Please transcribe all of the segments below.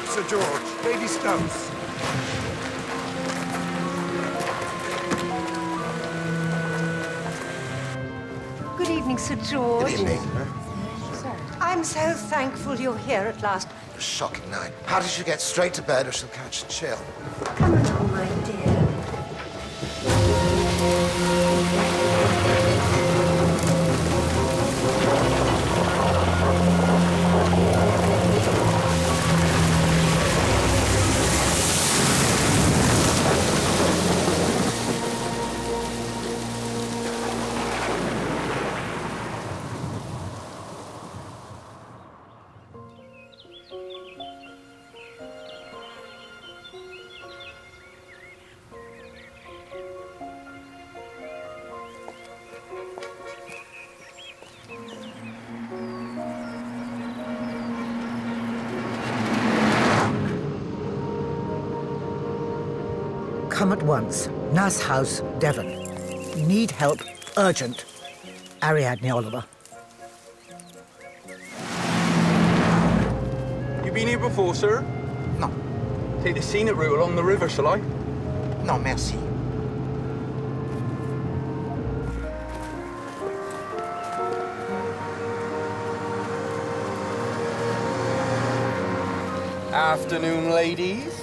Sir George. Lady Stokes. Good evening, Sir George. Good evening. I'm so thankful you're here at last. A shocking night. How did you get straight to bed or she'll catch a chill? Come along, my dear. Come at once. Nurse House, Devon. Need help. Urgent. Ariadne Oliver. You been here before, sir? No. Take the scenic route along the river, shall I? No, merci. Afternoon, ladies.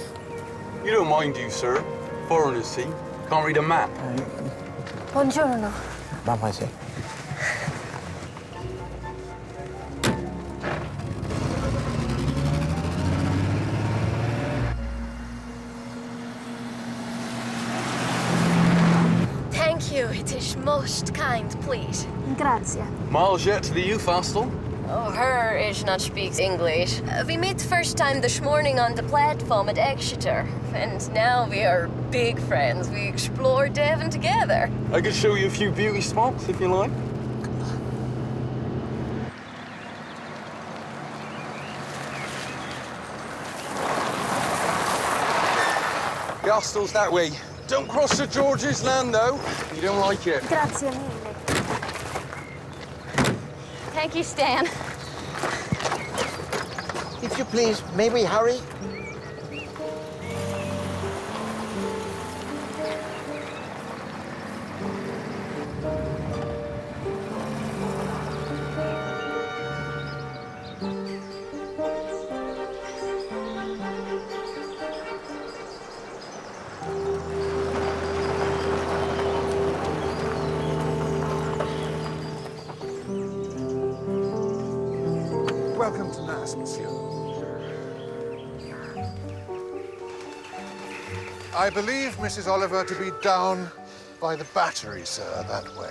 You don't mind, do you, sir? Foreigners, see? Can't read a map. Buongiorno. Mademoiselle. Thank you. It is most kind, please. Grazie. Miles yet to the youth hostel? Oh, her is not speaks English. We met first time this morning on the platform at Exeter. And now we are big friends. We explore Devon together. I could show you a few beauty spots, if you like. The hostel's that way. Don't cross Sir George's land, though. You don't like it. Grazie mille. Thank you, Stan. If you please, may we hurry? Welcome to Mass, monsieur. I believe Mrs. Oliver to be down by the battery, sir, that way.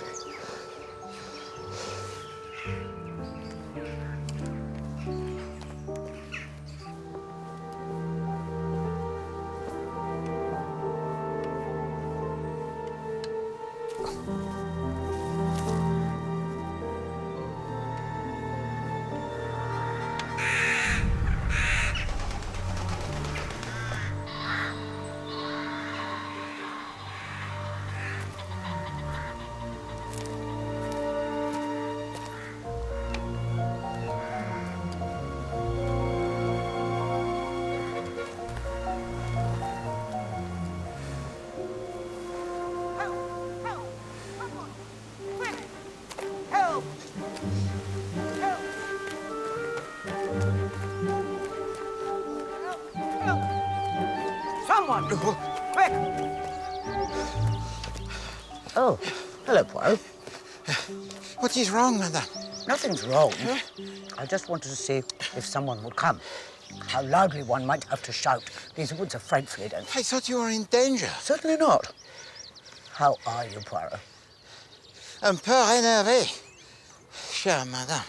Someone! Quick! Oh, hello, Poirot. What is wrong, madame? Nothing's wrong. I just wanted to see if someone would come. How loudly one might have to shout. These woods are frightfully dense. I thought you were in danger. Certainly not. How are you, Poirot? Un peu énervé, chère madame.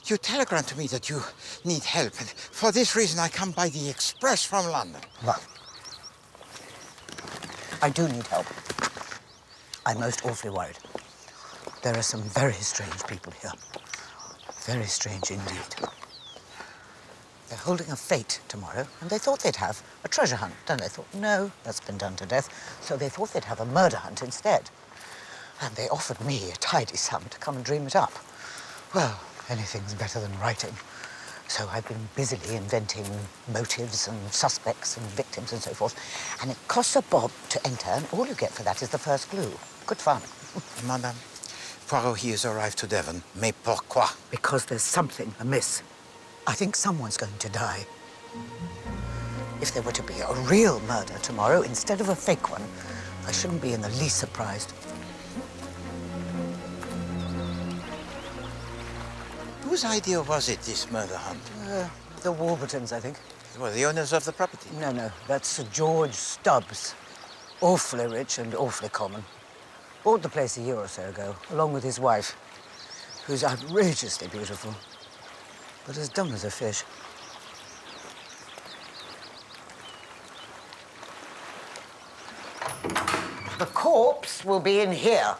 You telegraphed to me that you need help, and for this reason I come by the express from London. Well, I do need help. I'm most awfully worried. There are some very strange people here. Very strange indeed. They're holding a fete tomorrow, and they thought they'd have a treasure hunt. Then they thought, no, that's been done to death. So they thought they'd have a murder hunt instead. And they offered me a tidy sum to come and dream it up. Well, anything's better than writing. So I've been busily inventing motives and suspects and victims and so forth. And it costs a bob to enter, and all you get for that is the first clue. Good fun. Madame, Poirot, he has arrived to Devon. Mais pourquoi? Because there's something amiss. I think someone's going to die. If there were to be a real murder tomorrow instead of a fake one, I shouldn't be in the least surprised. Whose idea was it, this murder hunt? The Warburtons, I think. Well, the owners of the property. No, that's Sir George Stubbs. Awfully rich and awfully common. Bought the place a year or so ago, along with his wife, who's outrageously beautiful, but as dumb as a fish. The corpse will be in here.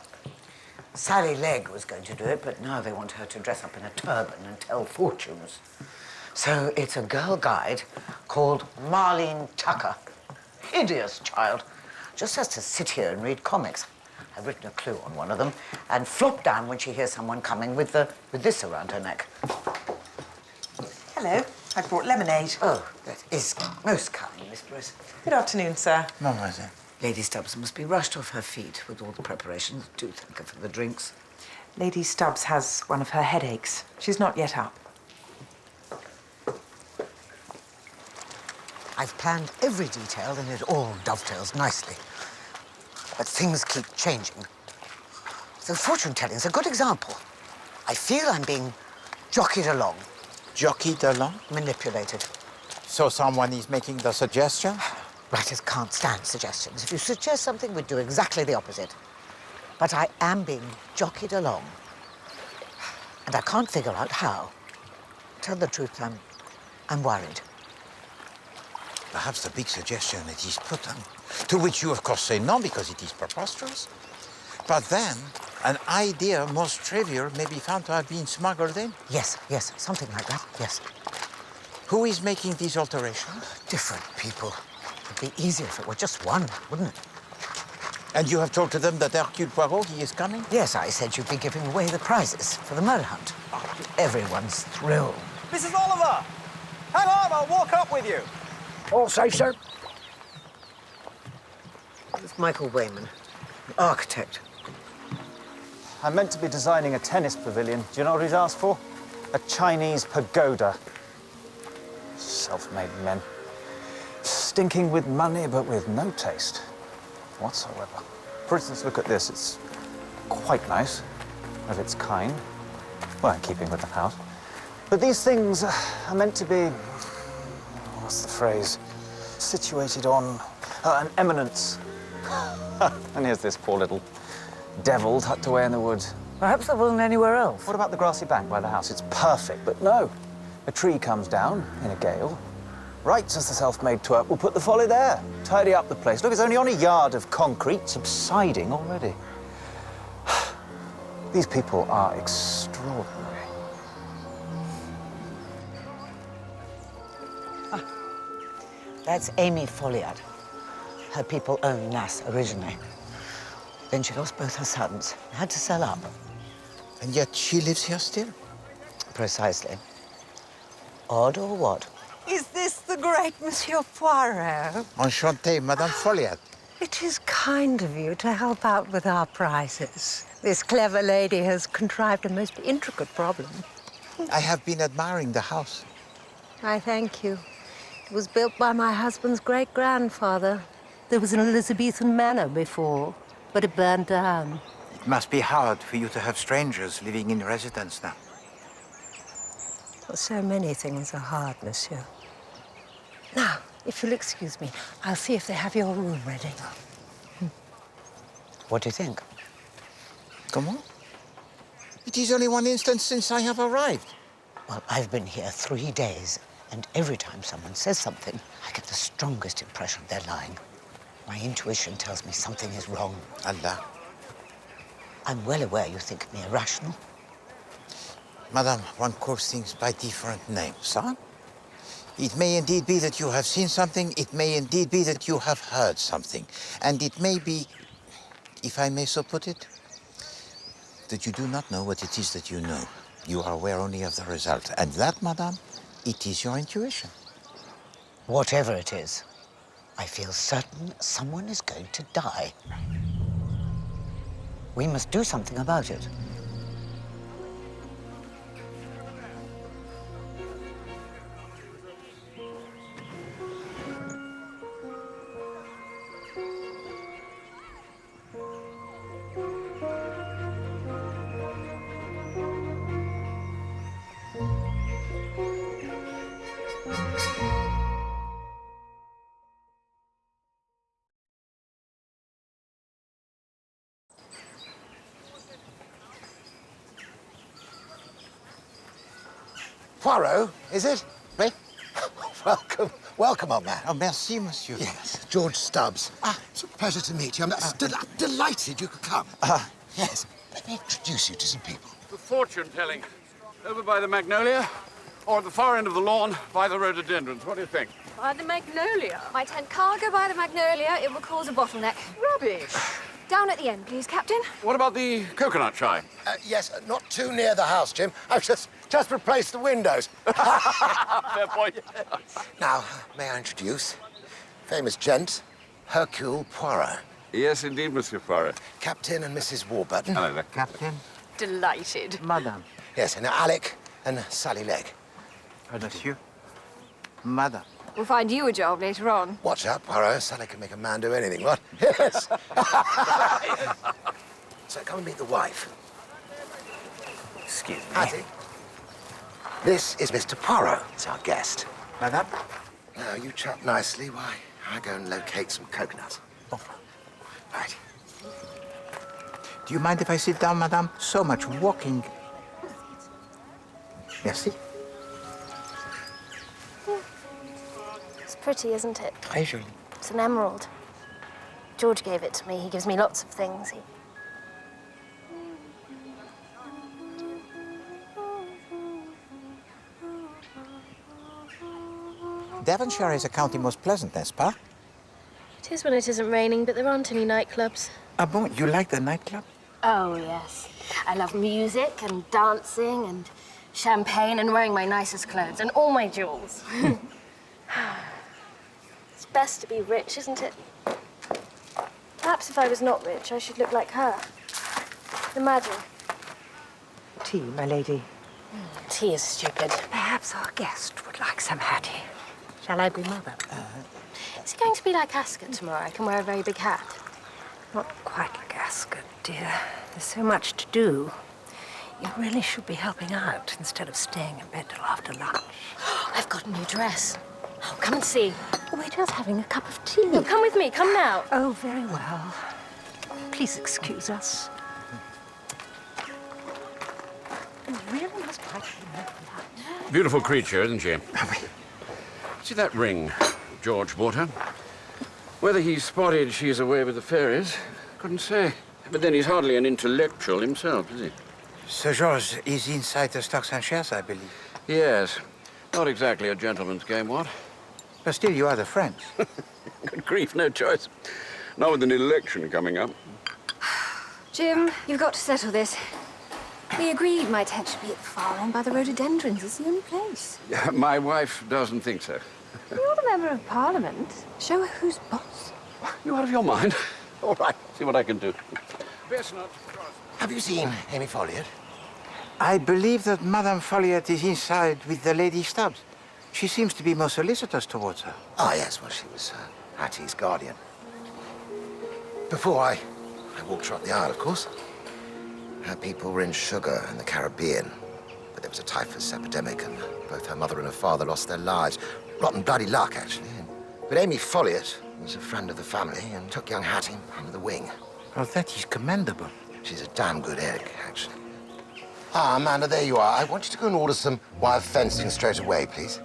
Sally Legg was going to do it, but now they want her to dress up in a turban and tell fortunes. So it's a girl guide called Marlene Tucker. Hideous child. Just has to sit here and read comics. I've written a clue on one of them and flop down when she hears someone coming with this around her neck. Hello. I brought lemonade. Oh, that is most kind, Miss Bruce. Good afternoon, sir. Mademoiselle. Lady Stubbs must be rushed off her feet with all the preparations. Do thank her for the drinks. Lady Stubbs has one of her headaches. She's not yet up. I've planned every detail and it all dovetails nicely. But things keep changing. The fortune-telling is a good example. I feel I'm being jockeyed along. Jockeyed along? Manipulated. So someone is making the suggestion? Writers can't stand suggestions. If you suggest something, we do exactly the opposite. But I am being jockeyed along. And I can't figure out how. Tell the truth, I'm worried. Perhaps the big suggestion it is put on, to which you of course say no because it is preposterous. But then, an idea most trivial may be found to have been smuggled in. Yes, something like that, yes. Who is making these alterations? Different people. It'd be easier if it were just one, wouldn't it? And you have told to them that Hercule Poirot, he is coming? Yes, I said you'd be giving away the prizes for the murder hunt. Everyone's thrilled. Mrs. Oliver! Hang on, I'll walk up with you. All safe, sir? It's Michael Wayman, the architect. I'm meant to be designing a tennis pavilion. Do you know what he's asked for? A Chinese pagoda. Self-made men. Stinking with money, but with no taste whatsoever. For instance, look at this. It's quite nice, of its kind. Well, in keeping with the house. But these things are meant to be, what's the phrase? Situated on an eminence. And here's this poor little devil tucked away in the woods. Perhaps there wasn't anywhere else. What about the grassy bank by the house? It's perfect, but no. A tree comes down in a gale. Right as the self-made twerp will put the folly there. Tidy up the place. Look, it's only on a yard of concrete, subsiding already. These people are extraordinary. That's Amy Folliard. Her people owned Nass originally. Then she lost both her sons, had to sell up. And yet she lives here still? Precisely. Odd or what? Is this the great Monsieur Poirot? Enchanté, Madame Folliard. It is kind of you to help out with our prizes. This clever lady has contrived a most intricate problem. I have been admiring the house. I thank you. It was built by my husband's great-grandfather. There was an Elizabethan manor before, but it burned down. It must be hard for you to have strangers living in residence now. Well, so many things are hard, monsieur. Now, if you'll excuse me, I'll see if they have your room ready. What do you think? Comment? It is only one instant since I have arrived. Well, I've been here 3 days, and every time someone says something, I get the strongest impression they're lying. My intuition tells me something is wrong. Allah. I'm well aware you think me irrational. Madame, one calls things by different names, huh? It may indeed be that you have seen something. It may indeed be that you have heard something. And it may be, if I may so put it, that you do not know what it is that you know. You are aware only of the result. And that, madame, it is your intuition. Whatever it is, I feel certain someone is going to die. We must do something about it. Poirot, is it? Oui? Welcome. Welcome, old man. Oh, merci, monsieur. Yes, George Stubbs. It's a pleasure to meet you. I'm delighted you could come. Yes, let me introduce you to some people. The fortune-telling. Over by the magnolia, or at the far end of the lawn by the rhododendrons. What do you think? By the magnolia? My tent can't go by the magnolia. It will cause a bottleneck. Rubbish. Down at the end, please, Captain. What about the coconut shy? Yes, not too near the house, Jim. I've just replaced the windows. Fair point. Now, may I introduce famous gent, Hercule Poirot. Yes, indeed, Monsieur Poirot. Captain and Mrs. Warburton. Hello there. Captain. Delighted. Madame. Yes, and Alec and Sally Legg. Monsieur. Madame. We'll find you a job later on. Watch out, Poirot. Sally can make a man do anything, what? Yes. So come and meet the wife. Excuse me. Hattie. This is Mr. Poirot. It's our guest. Madame. Now, you chop nicely. Why, I go and locate some coconuts. Oh. Right. Do you mind if I sit down, madame? So much walking. Merci. It's pretty, isn't it? Très joli. It's an emerald. George gave it to me. He gives me lots of things. Devonshire is a county most pleasant, n'est-ce pas? It is when it isn't raining, but there aren't any nightclubs. Ah bon? You like the nightclub? Oh, yes. I love music and dancing and champagne and wearing my nicest clothes and all my jewels. It's best to be rich, isn't it? Perhaps if I was not rich, I should look like her. Imagine. Tea, my lady. Tea is stupid. Perhaps our guest would like some Hattie. Shall I be mother? Is it going to be like Ascot tomorrow? I can wear a very big hat. Not quite like Ascot, dear. There's so much to do. You really should be helping out instead of staying in bed till after lunch. I've got a new dress. Oh, come and see. We're just having a cup of tea. No, come with me. Come now. Oh, very well. Please excuse us. You really must like to. Beautiful creature, isn't she? See that ring George bought her? Whether he spotted she's away with the fairies, couldn't say. But then he's hardly an intellectual himself, is he? Sir George is inside the stocks and shares, I believe. Yes. Not exactly a gentleman's game, what? But still, you are the friends. Good grief, no choice. Not with an election coming up. Jim, you've got to settle this. We agreed my tent should be at the far end by the rhododendrons. It's the only place. My wife doesn't think so. You're the member of Parliament. Show her who's boss. You out of your mind? All right, see what I can do. Best not. Have you seen Amy Folliot? I believe that Madame Folliot is inside with the Lady Stubbs. She seems to be most solicitous towards her. Ah, yes, well, she was Hattie's guardian. Before I walked her up the aisle, of course. Her people were in sugar in the Caribbean. But there was a typhus epidemic, and both her mother and her father lost their lives. Rotten bloody luck, actually. But Amy Folliot was a friend of the family and took young Hattie under the wing. Oh, that is commendable. She's a damn good egg, actually. Ah, Amanda, there you are. I want you to go and order some wire fencing straight away, please.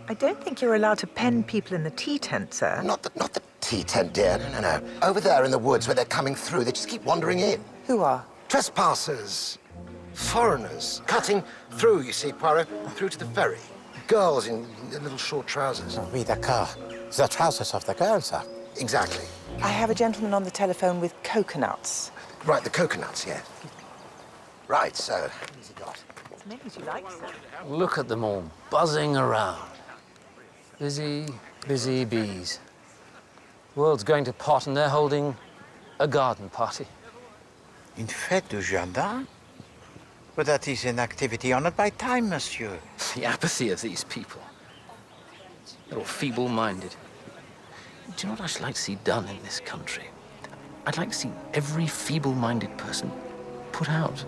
I don't think you're allowed to pen people in the tea tent, sir. Not the tea tent, dear. No. Over there in the woods where they're coming through, they just keep wandering in. Who are? Trespassers, foreigners, cutting through, you see, Poirot, through to the ferry. Girls in little short trousers. Oui, d'accord. The trousers of the girls are. Exactly. I have a gentleman on the telephone with coconuts. Right, the coconuts, yeah. Right, so, who's he got? Maybe she likes it. Look at them all buzzing around. Busy, busy bees. The world's going to pot and they're holding a garden party. Une fête de jardin? But that is an activity honored by time, monsieur. The apathy of these people. They're all feeble-minded. Do you know what I'd like to see done in this country? I'd like to see every feeble-minded person put out.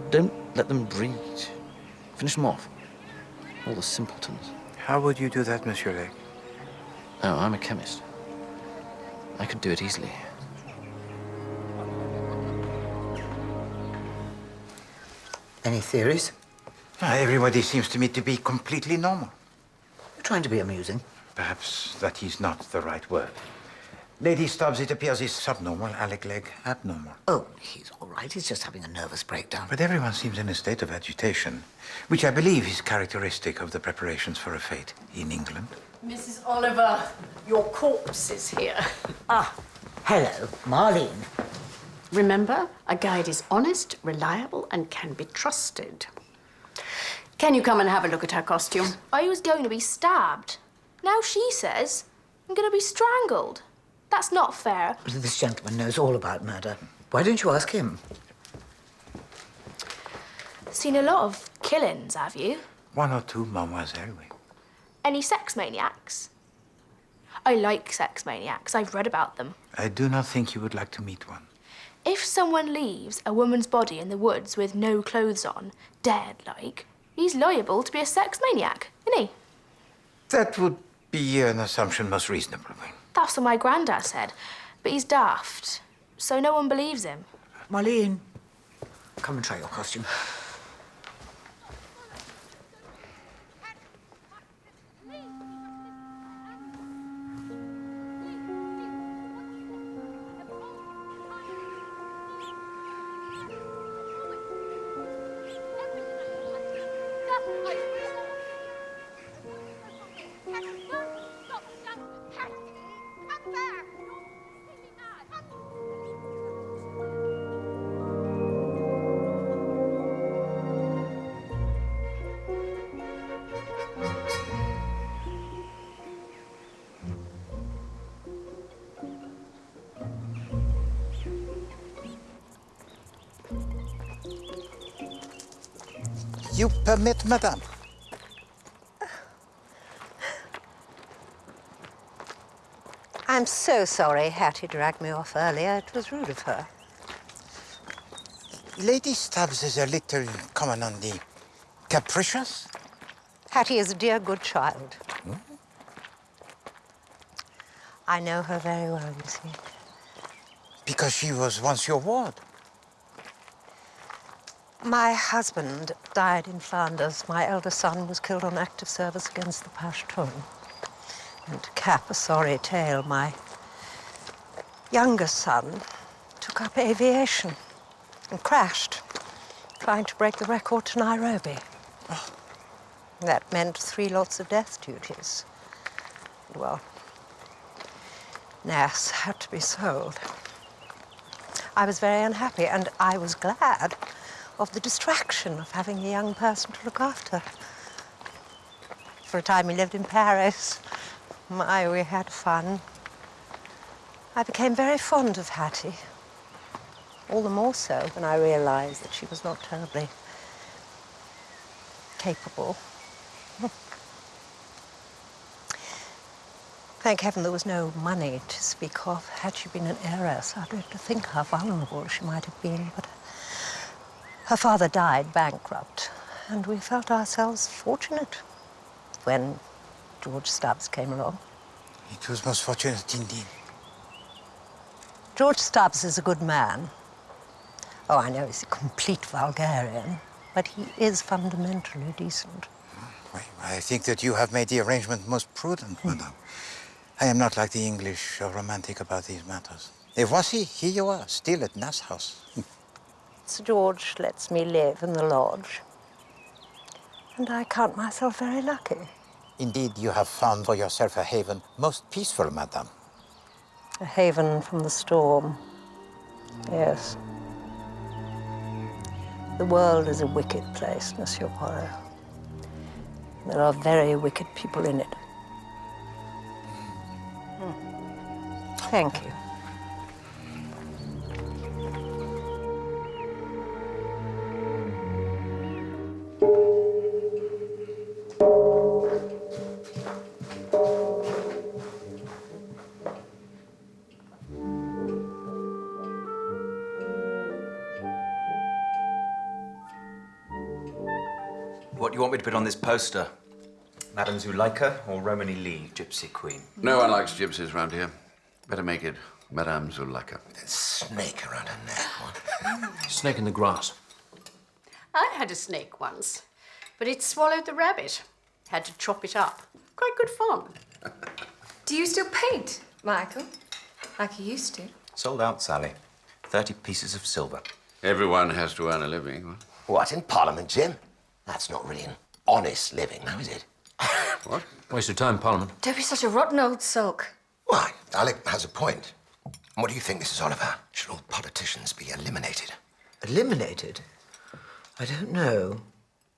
Don't let them breed. Finish them off. All the simpletons. How would you do that, Monsieur Lake? Oh, I'm a chemist. I could do it easily. Any theories? Everybody seems to me to be completely normal. You're trying to be amusing. Perhaps that is not the right word. Lady Stubbs, it appears, is subnormal, Alec Legg abnormal. Oh, he's all right. He's just having a nervous breakdown. But everyone seems in a state of agitation, which I believe is characteristic of the preparations for a fete in England. Mrs. Oliver, your corpse is here. Ah, hello, Marlene. Remember, a guide is honest, reliable, and can be trusted. Can you come and have a look at her costume? I was going to be stabbed. Now she says I'm going to be strangled. That's not fair. This gentleman knows all about murder. Why don't you ask him? Seen a lot of killings, have you? One or two, mademoiselle, oui. Any sex maniacs? I like sex maniacs. I've read about them. I do not think you would like to meet one. If someone leaves a woman's body in the woods with no clothes on, dead-like, he's liable to be a sex maniac, isn't he? That would be an assumption most reasonable. That's what my granddad said. But he's daft, so no one believes him. Marlene, come and try your costume. You permit, madame? I'm so sorry Hattie dragged me off earlier. It was rude of her. Lady Stubbs is a little, comment on the capricious. Hattie is a dear, good child. Hmm? I know her very well, you see. Because she was once your ward. My husband died in Flanders. My elder son was killed on active service against the Pashtun. And to cap a sorry tale, my younger son took up aviation and crashed, trying to break the record to Nairobi. Oh. That meant 3 lots of death duties. Well, Nass had to be sold. I was very unhappy, and I was glad of the distraction of having a young person to look after. For a time we lived in Paris. My, we had fun. I became very fond of Hattie. All the more so when I realized that she was not terribly capable. Thank heaven there was no money to speak of. Had she been an heiress, I dread to think how vulnerable she might have been. But her father died bankrupt, and we felt ourselves fortunate when George Stubbs came along. It was most fortunate indeed. George Stubbs is a good man. Oh, I know he's a complete vulgarian, but he is fundamentally decent. I think that you have made the arrangement most prudent, madame. I am not like the English or romantic about these matters. Et voici, here you are, still at Nass House. Sir George lets me live in the lodge, and I count myself very lucky. Indeed, you have found for yourself a haven most peaceful, madame. A haven from the storm, yes. The world is a wicked place, Monsieur Poirot. There are very wicked people in it. Thank you. What do you want me to put on this poster? Madame Zuleika or Romany Lee, Gypsy Queen? No one likes gypsies round here. Better make it Madame Zuleika. That snake around her neck. What? Snake in the grass. I had a snake once, but it swallowed the rabbit. Had to chop it up. Quite good fun. Do you still paint, Michael? Like you used to? Sold out, Sally. 30 pieces of silver. Everyone has to earn a living. What, in Parliament, Jim? That's not really an honest living, now, is it? What? Waste of time, Parliament. Don't be such a rotten old sulk. Why, Alec has a point. What do you think this is all about? Should all politicians be eliminated? Eliminated? I don't know.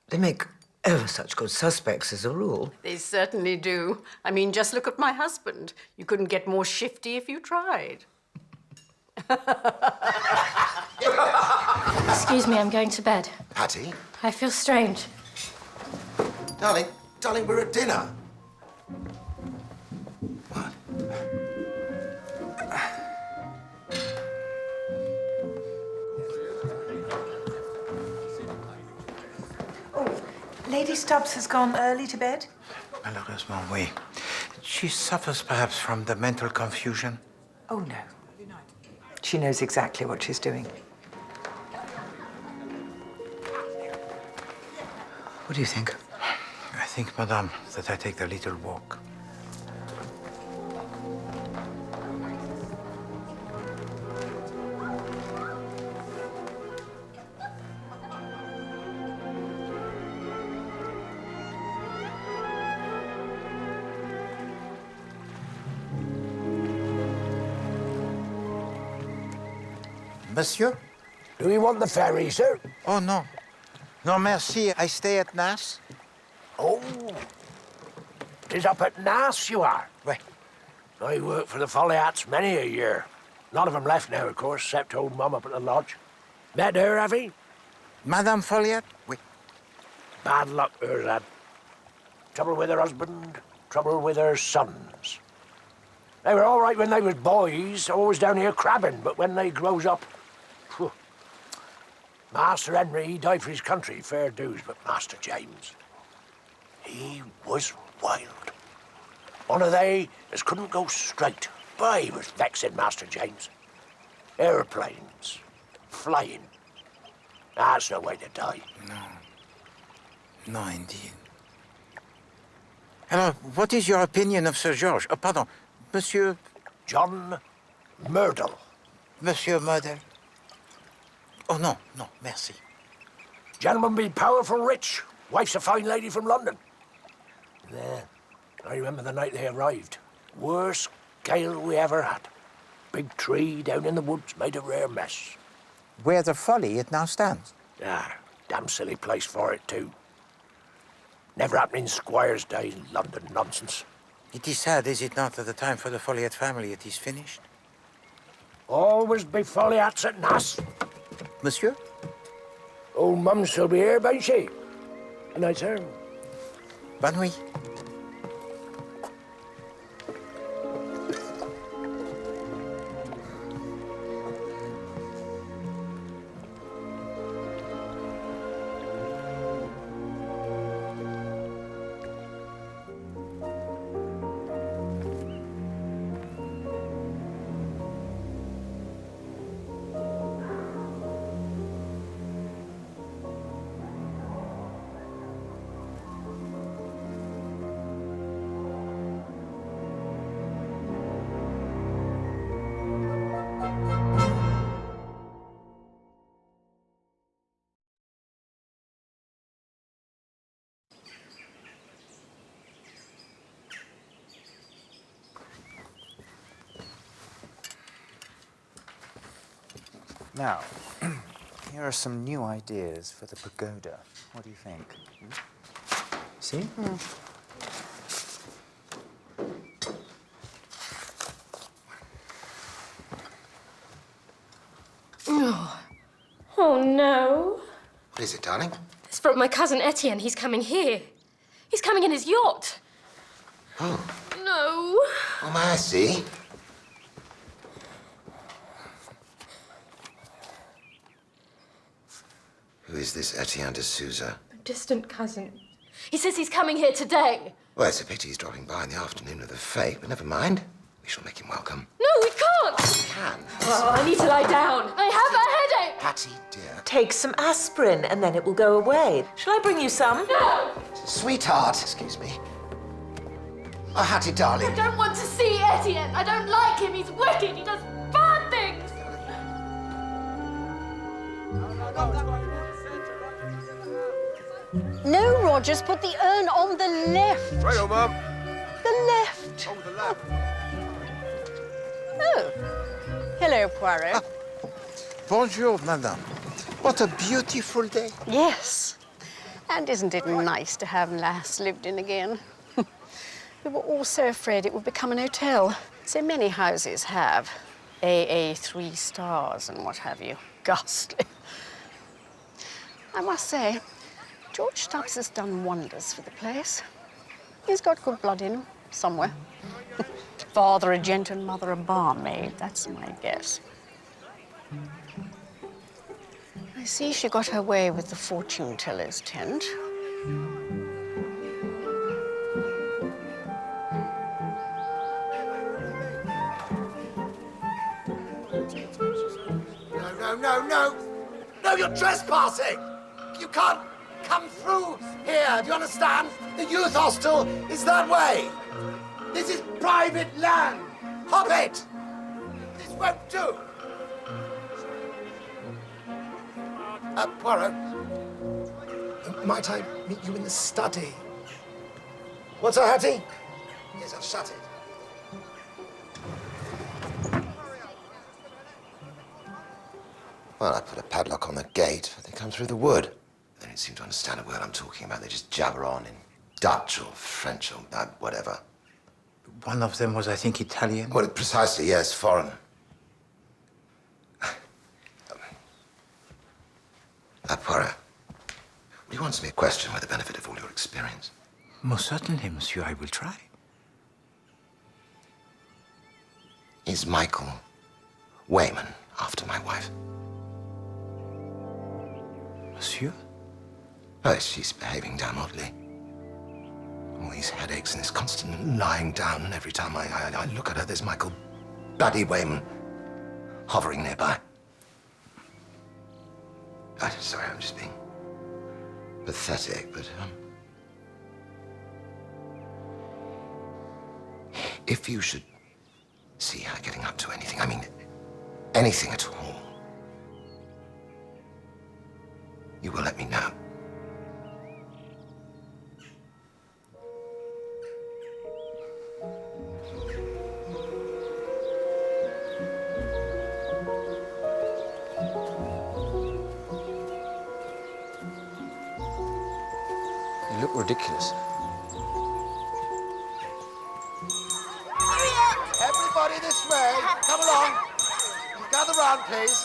They make ever such good suspects as a rule. They certainly do. I mean, just look at my husband. You couldn't get more shifty if you tried. Excuse me, I'm going to bed. Patty? I feel strange. Darling, we're at dinner. What? Lady Stubbs has gone early to bed? Malheureusement, oui. She suffers perhaps from the mental confusion. Oh, no. She knows exactly what she's doing. What do you think? I think, madame, that I take the little walk. Monsieur? Do you want the ferry, sir? Oh, no. No, merci. I stay at Nice. Oh, 'tis up at Nice you are? Right. I worked for the Folliats many a year. None of them left now, of course, except old Mum up at the lodge. Met her, have you? Madame Folliat? Oui. Bad luck hers had. Trouble with her husband, trouble with her sons. They were all right when they was boys, always down here crabbing, but when they grows up, phew. Master Henry, he died for his country, fair dues, but Master James, he was wild. One of they as couldn't go straight. But he was vexing, Master James. Airplanes, flying. That's no way to die. No. No, indeed. Alors, what is your opinion of Sir George? Oh, pardon, Monsieur... John Myrtle. Monsieur Murder? Oh, no, no, merci. Gentleman be powerful rich. Wife's a fine lady from London. Yeah, I remember the night they arrived. Worst gale we ever had. Big tree down in the woods made a rare mess. Where the Folly it now stands? Ah, damn silly place for it, too. Never happened in Squire's day, London nonsense. It is sad, is it not, that the time for the Folliot family it is finished? Always be Folliats at Nass. Monsieur? Old Mum shall be here, won't she? Good night, sir. Bonne nuit. Now, Here are some new ideas for the pagoda. What do you think? See? Oh, no. What is it, darling? It's from my cousin Etienne. He's coming here. He's coming in his yacht. Oh. No. Oh, may I see? Who is this Etienne de Souza? A distant cousin. He says he's coming here today. Well, it's a pity he's dropping by in the afternoon of the fete, but never mind. We shall make him welcome. No, we can't. We can. Oh, I need to lie down. I have a headache. Hattie, dear. Take some aspirin and then it will go away. Shall I bring you some? No. Sweetheart, excuse me. Oh, Hattie, darling. I don't want to see Etienne. I don't like him. He's wicked. He does bad things. No, Rogers, put the urn on the left. Right, oh, Mum. The left. Oh, the left. Oh. Hello, Poirot. Bonjour, madame. What a beautiful day. Yes. And isn't it nice to have Lass lived in again? We were all so afraid it would become an hotel. So many houses have. AA 3 stars and what have you. Ghastly. I must say, George Stubbs has done wonders for the place. He's got good blood in him, somewhere. Father a gent and mother a barmaid, that's my guess. I see she got her way with the fortune teller's tent. No. No, you're trespassing. You can't come through here. Do you understand? The youth hostel is that way. This is private land. Hop it. This won't do. Poirot, might I meet you in the study? What's that, Hattie? Yes, I'll shut it. Well, I put a padlock on the gate, but they come through the wood. They don't seem to understand a word I'm talking about. They just jabber on in Dutch or French or whatever. One of them was, I think, Italian. Well, precisely, yes, foreign. Poirot, will you answer me a question with the benefit of all your experience? Most certainly, monsieur, I will try. Is Michael Wayman after my wife? Monsieur? Oh, she's behaving down oddly. All these headaches and this constant lying down, and every time I look at her, there's Michael Bloody Wayman hovering nearby. Sorry, I'm just being pathetic, but if you should see her getting up to anything, I mean anything at all, you will let me know. You look ridiculous. Everybody this way. Come along. Gather round, please.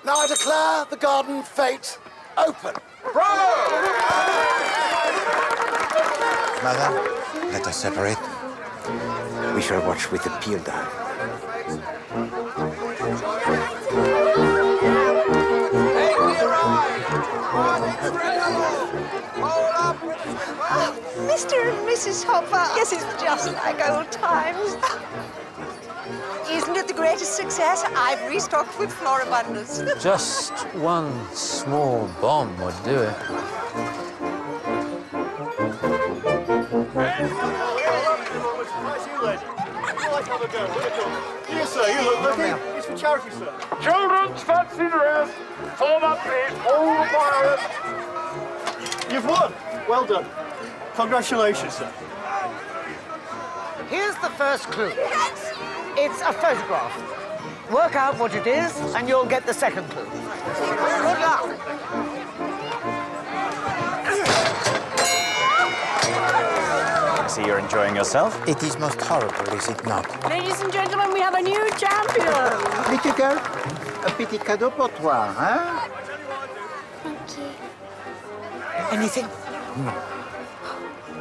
Now I declare the garden fete open. Bravo! Madame, let us separate. We shall watch with the pier down. Mr. and Mrs. Hopper. Yes, it's just like old times. Isn't it the greatest success? I've restocked with floribundus. Just one small bomb would do it. Here, sir, you look lucky. It's for charity, sir. Children's fancy dress. Form up, please. All the fire. You've won. Well done. Congratulations, sir. Here's the first clue. It's a photograph. Work out what it is, and you'll get the second clue. Good luck. I see you're enjoying yourself. It is most horrible, is it not? Ladies and gentlemen, we have a new champion. Little girl, un petit cadeau pour toi, hein? Thank you. Anything?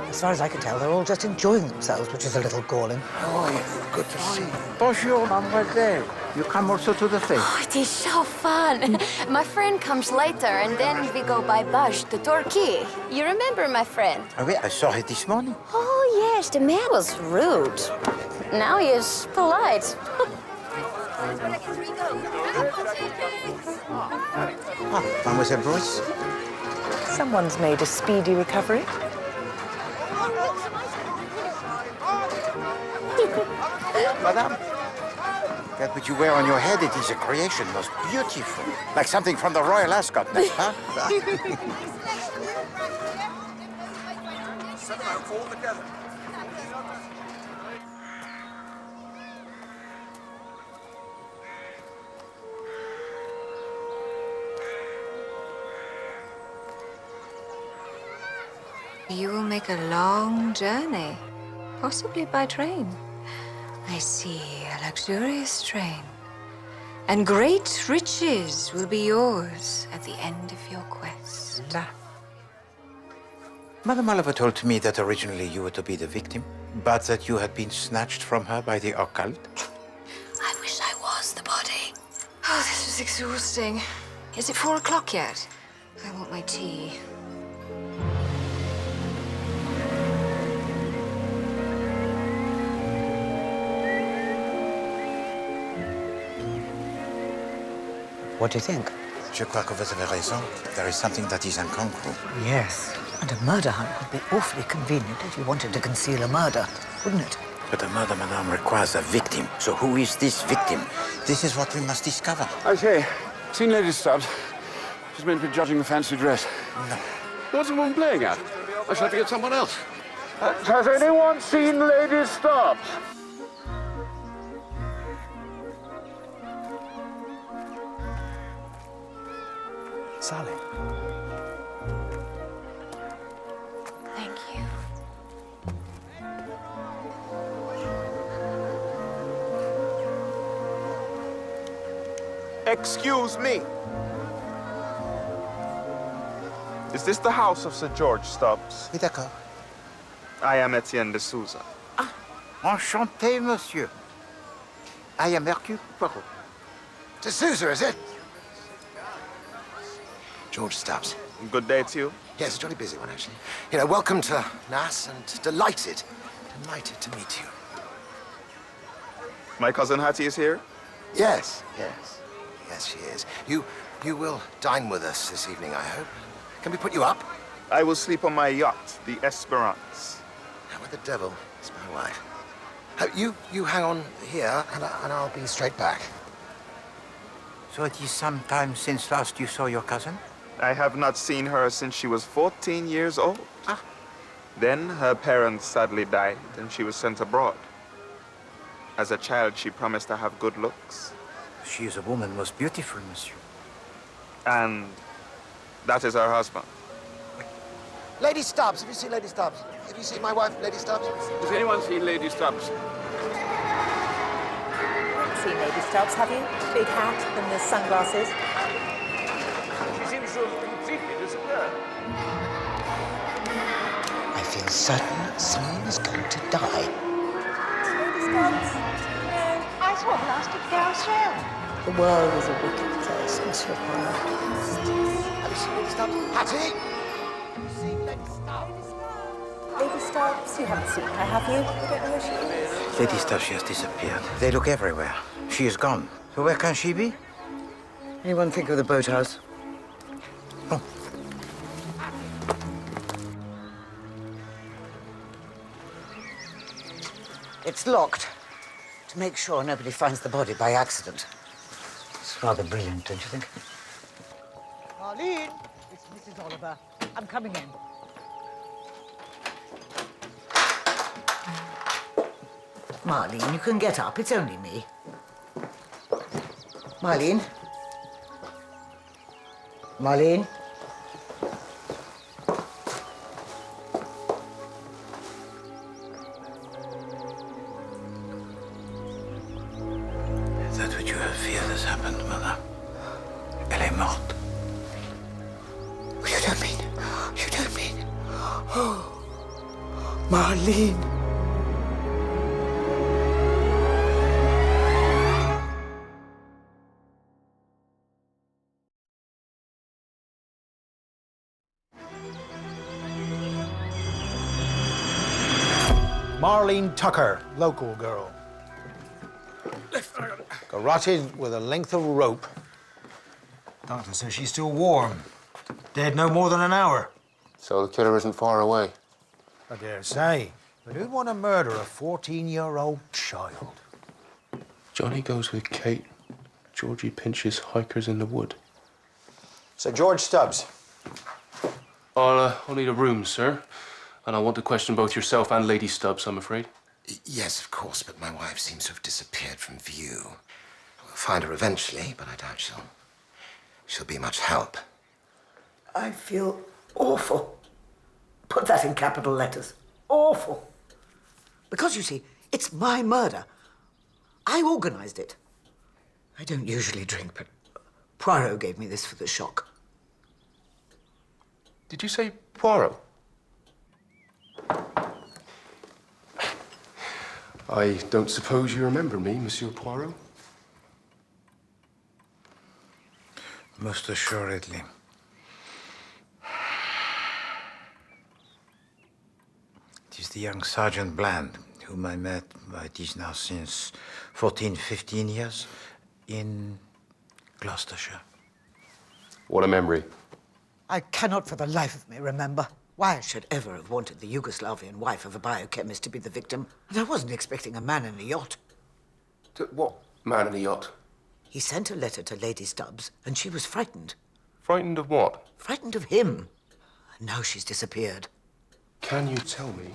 As far as I can tell, they're all just enjoying themselves, which is a little galling. Oh, yes, good to see you. Bonjour, mademoiselle. You come also to the fete? Oh, it is so fun. My friend comes later, and then we go by bus to Turkey. You remember my friend? Oh, yeah, I saw it this morning. Oh, yes, the man was rude. Now he is polite. Ah, Mademoiselle Bruce. Someone's made a speedy recovery. Madame, that which you wear on your head, it is a creation most beautiful. Like something from the royal ascot, n'est-ce pas? You will make a long journey, possibly by train. I see a luxurious train. And great riches will be yours at the end of your quest. Madame Oliver told me that originally you were to be the victim, but that you had been snatched from her by the occult. I wish I was the body. Oh, this was exhausting. Is it 4 o'clock yet? I want my tea. What do you think? Je crois que vous avez raison. There is something that is incongru. Yes. And a murder hunt would be awfully convenient if you wanted to conceal a murder, wouldn't it? But a murder, madame, requires a victim. So who is this victim? This is what we must discover. I say, seen Lady Stubbs? She's meant to be judging the fancy dress. No. What's the woman playing at? I shall have to get someone else. Has anyone seen Lady Stubbs? Sally. Thank you. Excuse me. Is this the house of Sir George Stubbs? Oui, d'accord. I am Etienne de Souza. Enchanté, monsieur. I am Hercule Poirot. To Sousa, is it? George Stubbs. Good day to you. Yes, a jolly busy one, actually. You know, welcome to Nass, and delighted to meet you. My cousin Hattie is here? Yes, yes. Yes, she is. You will dine with us this evening, I hope. Can we put you up? I will sleep on my yacht, the Esperance. How with the devil? It's my wife. You hang on here, and I'll be straight back. So it is some time since last you saw your cousin? I have not seen her since she was 14 years old. Ah. Then her parents sadly died, and she was sent abroad. As a child, she promised to have good looks. She is a woman most beautiful, monsieur. And that is her husband. Lady Stubbs, have you seen Lady Stubbs? Have you seen my wife, Lady Stubbs? Has anyone seen Lady Stubbs? Seen Lady Stubbs, have you? Big hat and the sunglasses. She seems to have completely disappeared. I feel certain someone is going to die. Lady Stubbs? No. I saw her last at Gareth Trail. The world is a wicked place, Monsieur Poirot. Have you seen Lady Stubbs? Hattie? Have you seen Lady Stubbs? Lady Stubbs, you haven't seen her, have you? You don't know where she is? Lady Stubbs, she has disappeared. They look everywhere. She is gone. So where can she be? Anyone think of the boathouse? Oh. It's locked. To make sure nobody finds the body by accident. It's rather brilliant, don't you think? Marlene, it's Mrs. Oliver. I'm coming in. Marlene, you can get up. It's only me. Marlene? Marlene? Is that what you have feared has happened, Mother? Elle est morte. You don't mean... You don't mean... Oh, Marlene. Marlene Tucker, local girl. Garroted with a length of rope. Doctor says she's still warm. Dead no more than an hour. So the killer isn't far away. I dare say. But who'd want to murder a 14-year-old child? Johnny goes with Kate. Georgie pinches hikers in the wood. Sir George Stubbs. I'll need a room, sir. And I want to question both yourself and Lady Stubbs, I'm afraid. Yes, of course, but my wife seems to have disappeared from view. We'll find her eventually, but I doubt she'll be much help. I feel awful. Put that in capital letters. Awful. Because, you see, it's my murder. I organized it. I don't usually drink, but Poirot gave me this for the shock. Did you say Poirot? I don't suppose you remember me, Monsieur Poirot? Most assuredly. It is the young Sergeant Bland, whom I met, it is now since 14, 15 years, in Gloucestershire. What a memory. I cannot for the life of me remember why I should ever have wanted the Yugoslavian wife of a biochemist to be the victim. And I wasn't expecting a man in a yacht. What man in a yacht? He sent a letter to Lady Stubbs, and she was frightened. Frightened of what? Frightened of him. And now she's disappeared. Can you tell me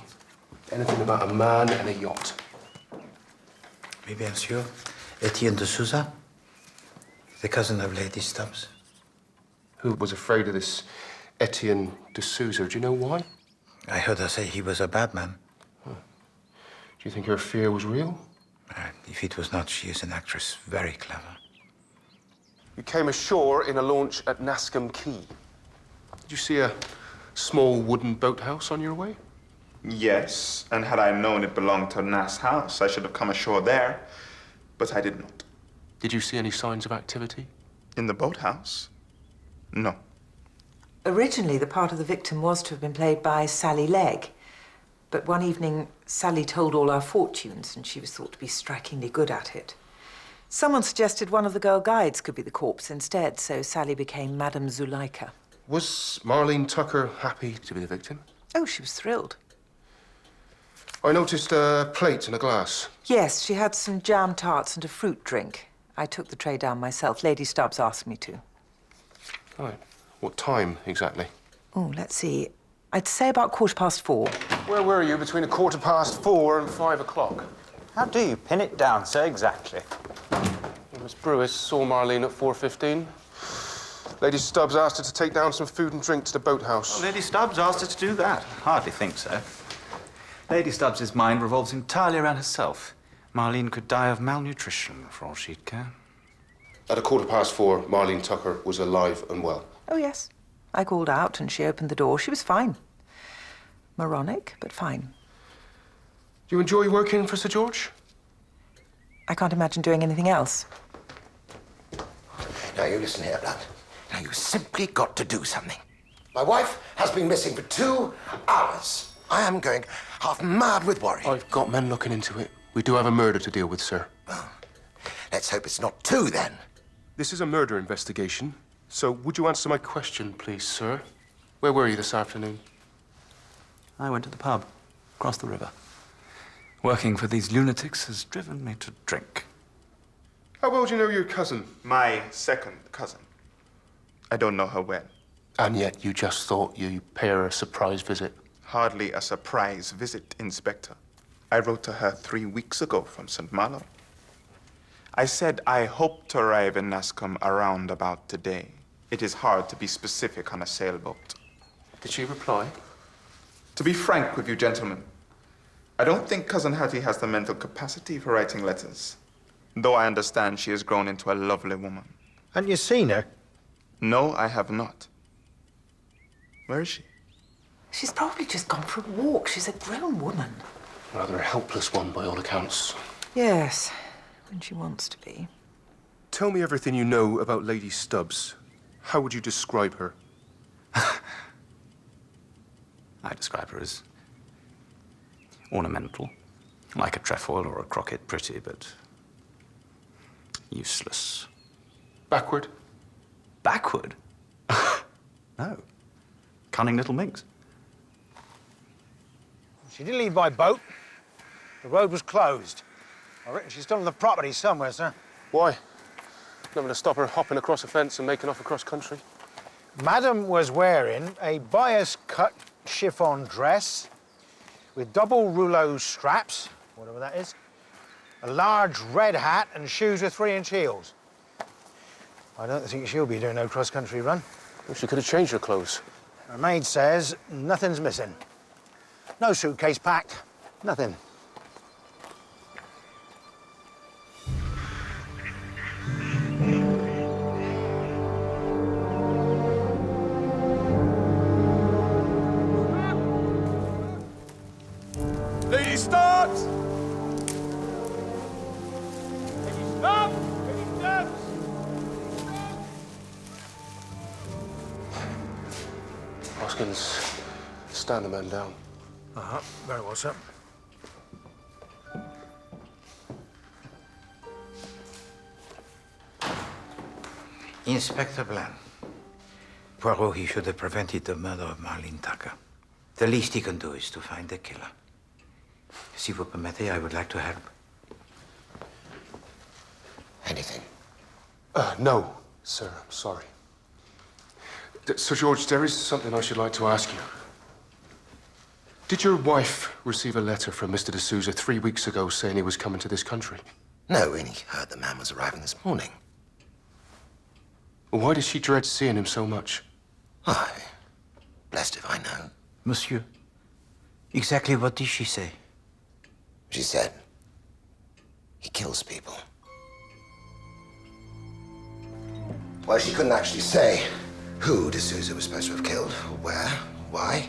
anything about a man in a yacht? Oui, bien sûr. Etienne de Souza, the cousin of Lady Stubbs. Who was afraid of this Etienne de Souza? Do you know why? I heard her say he was a bad man. Huh. Do you think her fear was real? If it was not, she is an actress, very clever. You came ashore in a launch at Nascombe Quay. Did you see a small wooden boathouse on your way? Yes, and had I known it belonged to Nass House, I should have come ashore there, but I did not. Did you see any signs of activity? In the boathouse? No. Originally, the part of the victim was to have been played by Sally Legg. But one evening, Sally told all our fortunes, and she was thought to be strikingly good at it. Someone suggested one of the girl guides could be the corpse instead, so Sally became Madame Zuleika. Was Marlene Tucker happy to be the victim? Oh, she was thrilled. I noticed a plate and a glass. Yes, she had some jam tarts and a fruit drink. I took the tray down myself. Lady Stubbs asked me to. Right. What time exactly? Oh, let's see. I'd say about 4:15. Where were you between 4:15 and 5 o'clock? How do you pin it down so exactly? Miss Brewis saw Marlene at 4:15. Lady Stubbs asked her to take down some food and drink to the boathouse. Well, Lady Stubbs asked her to do that. Hardly think so. Lady Stubbs's mind revolves entirely around herself. Marlene could die of malnutrition, for all she'd care. At 4:15, Marlene Tucker was alive and well. Oh, yes. I called out and she opened the door. She was fine. Moronic, but fine. Do you enjoy working for Sir George? I can't imagine doing anything else. Now, you listen here, Blunt. Now, you've simply got to do something. My wife has been missing for 2 hours. I am going half mad with worry. I've got men looking into it. We do have a murder to deal with, sir. Well, let's hope it's not 2, then. This is a murder investigation, so would you answer my question, please, sir? Where were you this afternoon? I went to the pub, across the river. Working for these lunatics has driven me to drink. How well do you know your cousin? My second cousin. I don't know her well. And yet you just thought you'd pay her a surprise visit. Hardly a surprise visit, Inspector. I wrote to her 3 weeks ago from St. Malo. I said I hope to arrive in Nascombe around about today. It is hard to be specific on a sailboat. Did she reply? To be frank with you, gentlemen, I don't think Cousin Hattie has the mental capacity for writing letters, though I understand she has grown into a lovely woman. Haven't you seen her? No, I have not. Where is she? She's probably just gone for a walk. She's a grown woman. Rather a helpless one, by all accounts. Yes, when she wants to be. Tell me everything you know about Lady Stubbs. How would you describe her? I describe her as ornamental, like a trefoil or a croquet, pretty, but useless. Backward? Backward? No. Cunning little minx. She didn't leave by boat. The road was closed. I reckon she's still on the property somewhere, sir. Why? Nothing to stop her hopping across a fence and making off across country. Madam was wearing a bias-cut chiffon dress with double rouleau straps, whatever that is, a large red hat and shoes with 3-inch heels. I don't think she'll be doing no cross-country run. Well, she could have changed her clothes. Her maid says nothing's missing. No suitcase packed, nothing. Lady Stubbs! Lady Stubbs! Lady Stubbs! Hoskins, stand the man down. Uh-huh, very well, sir. Inspector Bland. Poirot, he should have prevented the murder of Marlene Tucker. The least he can do is to find the killer. Si vous permettez, I would like to help. Anything? No, sir, I'm sorry. Sir George, there is something I should like to ask you. Did your wife receive a letter from Mr. de Souza 3 weeks ago saying he was coming to this country? No, we only heard the man was arriving this morning. Well, why does she dread seeing him so much? Why? Blessed if I know. Monsieur, exactly what did she say? She said he kills people. Well, she couldn't actually say who de Souza was supposed to have killed, or where, why.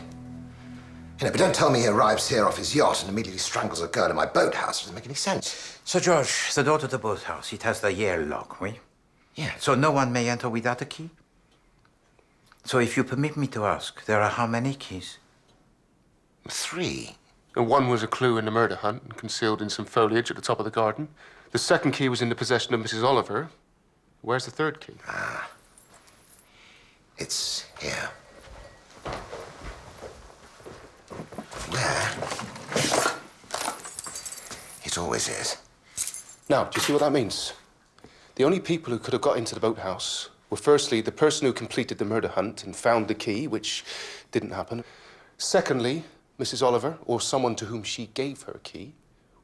You know, but don't tell me he arrives here off his yacht and immediately strangles a girl in my boathouse. It doesn't make any sense. Sir George, the door to the boathouse, it has the Yale lock, oui? Yeah. So no one may enter without a key? So if you permit me to ask, there are how many keys? 3. And one was a clue in the murder hunt and concealed in some foliage at the top of the garden. The second key was in the possession of Mrs. Oliver. Where's the third key? It's here. Where? It always is. Now, do you see what that means? The only people who could have got into the boathouse were firstly the person who completed the murder hunt and found the key, which didn't happen. Secondly, Mrs. Oliver, or someone to whom she gave her key,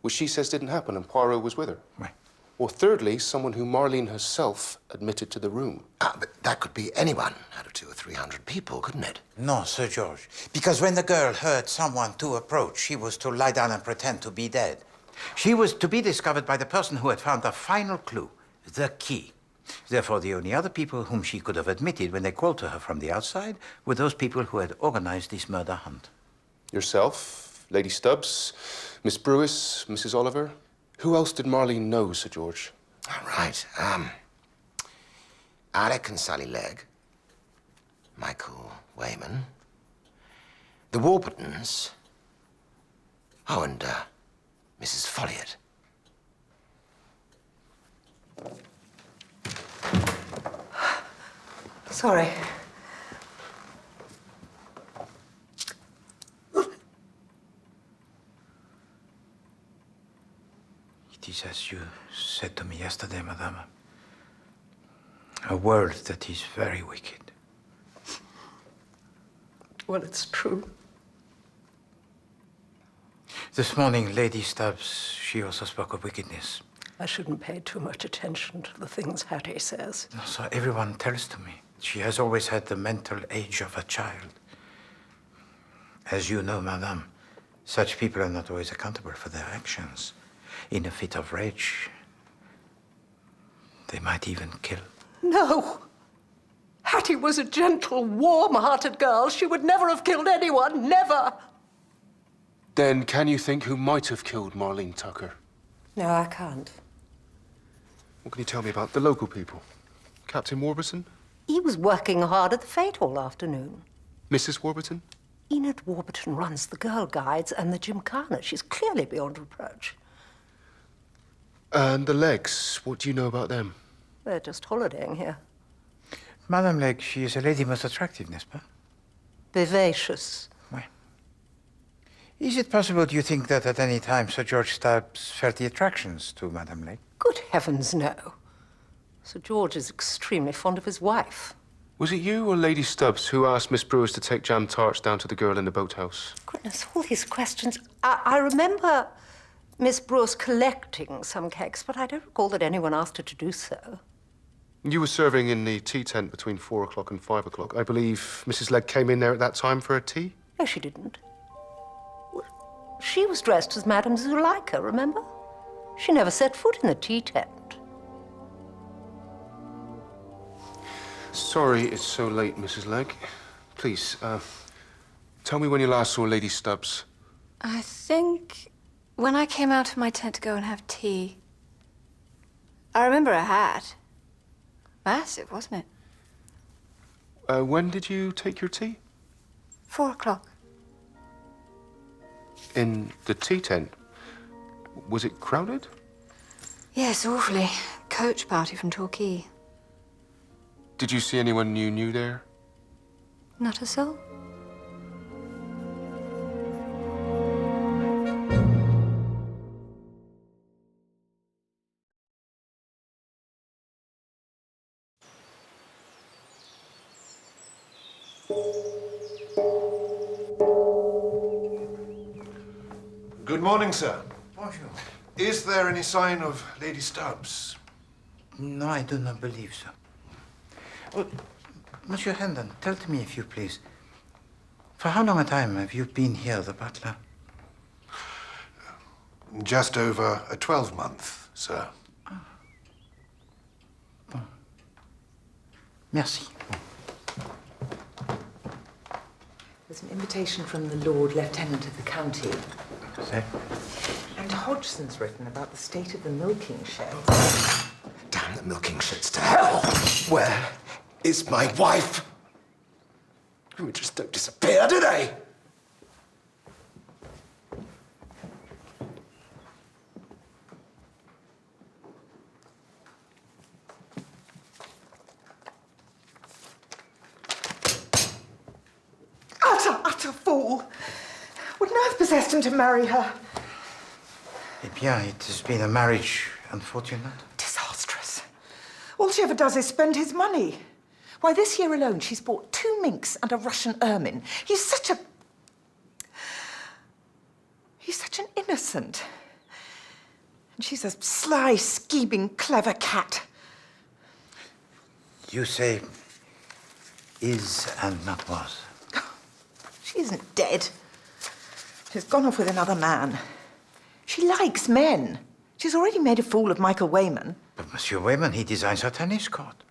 which she says didn't happen and Poirot was with her. Right. Or thirdly, someone who Marlene herself admitted to the room. But that could be anyone out of 200 or 300 people, couldn't it? No, Sir George. Because when the girl heard someone to approach, she was to lie down and pretend to be dead. She was to be discovered by the person who had found the final clue, the key. Therefore, the only other people whom she could have admitted when they called to her from the outside were those people who had organized this murder hunt. Yourself, Lady Stubbs, Miss Brewis, Mrs. Oliver. Who else did Marlene know, Sir George? All right. Alec and Sally Legg. Michael Wayman. The Warburtons. Oh, and Mrs. Folliott. Sorry. It is as you said to me yesterday, Madame. A word that is very wicked. Well, it's true. This morning, Lady Stubbs, she also spoke of wickedness. I shouldn't pay too much attention to the things Hattie says. No, so everyone tells to me. She has always had the mental age of a child. As you know, madame, such people are not always accountable for their actions. In a fit of rage, they might even kill. No! Hattie was a gentle, warm-hearted girl. She would never have killed anyone, never! Then can you think who might have killed Marlene Tucker? No, I can't. What can you tell me about the local people? Captain Warburton? He was working hard at the fete all afternoon. Mrs. Warburton? Enid Warburton runs the Girl Guides and the Gymkhana. She's clearly beyond reproach. And the Legs, what do you know about them? They're just holidaying here. Madame Legge, she is a lady most attractive, n'est-ce pas? Vivacious. Oui. Is it possible, do you think, that at any time Sir George Stubbs felt the attractions to Madame Legge? Good heavens, no. Sir George is extremely fond of his wife. Was it you or Lady Stubbs who asked Miss Brewers to take jam tarts down to the girl in the boathouse? Goodness, all these questions. I remember Miss Brewers collecting some cakes, but I don't recall that anyone asked her to do so. You were serving in the tea tent between 4 o'clock and 5 o'clock. I believe Mrs. Legge came in there at that time for a tea? No, she didn't. She was dressed as Madame Zuleika, remember? She never set foot in the tea tent. Sorry it's so late, Mrs. Legge. Please, tell me when you last saw Lady Stubbs. I think when I came out of my tent to go and have tea. I remember a hat. Massive, wasn't it? When did you take your tea? 4 o'clock. In the tea tent? Was it crowded? Yes, awfully. Coach party from Torquay. Did you see anyone you knew there? Not a soul. Good morning, sir. Bonjour. Is there any sign of Lady Stubbs? No, I do not believe so. Oh, Monsieur Hendon, tell me, if you please, for how long a time have you been here, the butler? Just over a 12-month, sir. Merci. There's an invitation from the Lord Lieutenant of the county. Say? And Hodgson's written about the state of the milking shed. Damn the milking sheds to hell! Where is my wife? We just don't disappear, do they? Utter fool! What on earth possessed him to marry her? Eh bien, it has been a marriage unfortunate. Disastrous. All she ever does is spend his money. Why, this year alone, she's bought 2 minks and a Russian ermine. He's such an innocent. And she's a sly, scheming, clever cat. You say is and not was. She isn't dead. She's gone off with another man. She likes men. She's already made a fool of Michael Wayman. But Monsieur Wayman, he designs her tennis court.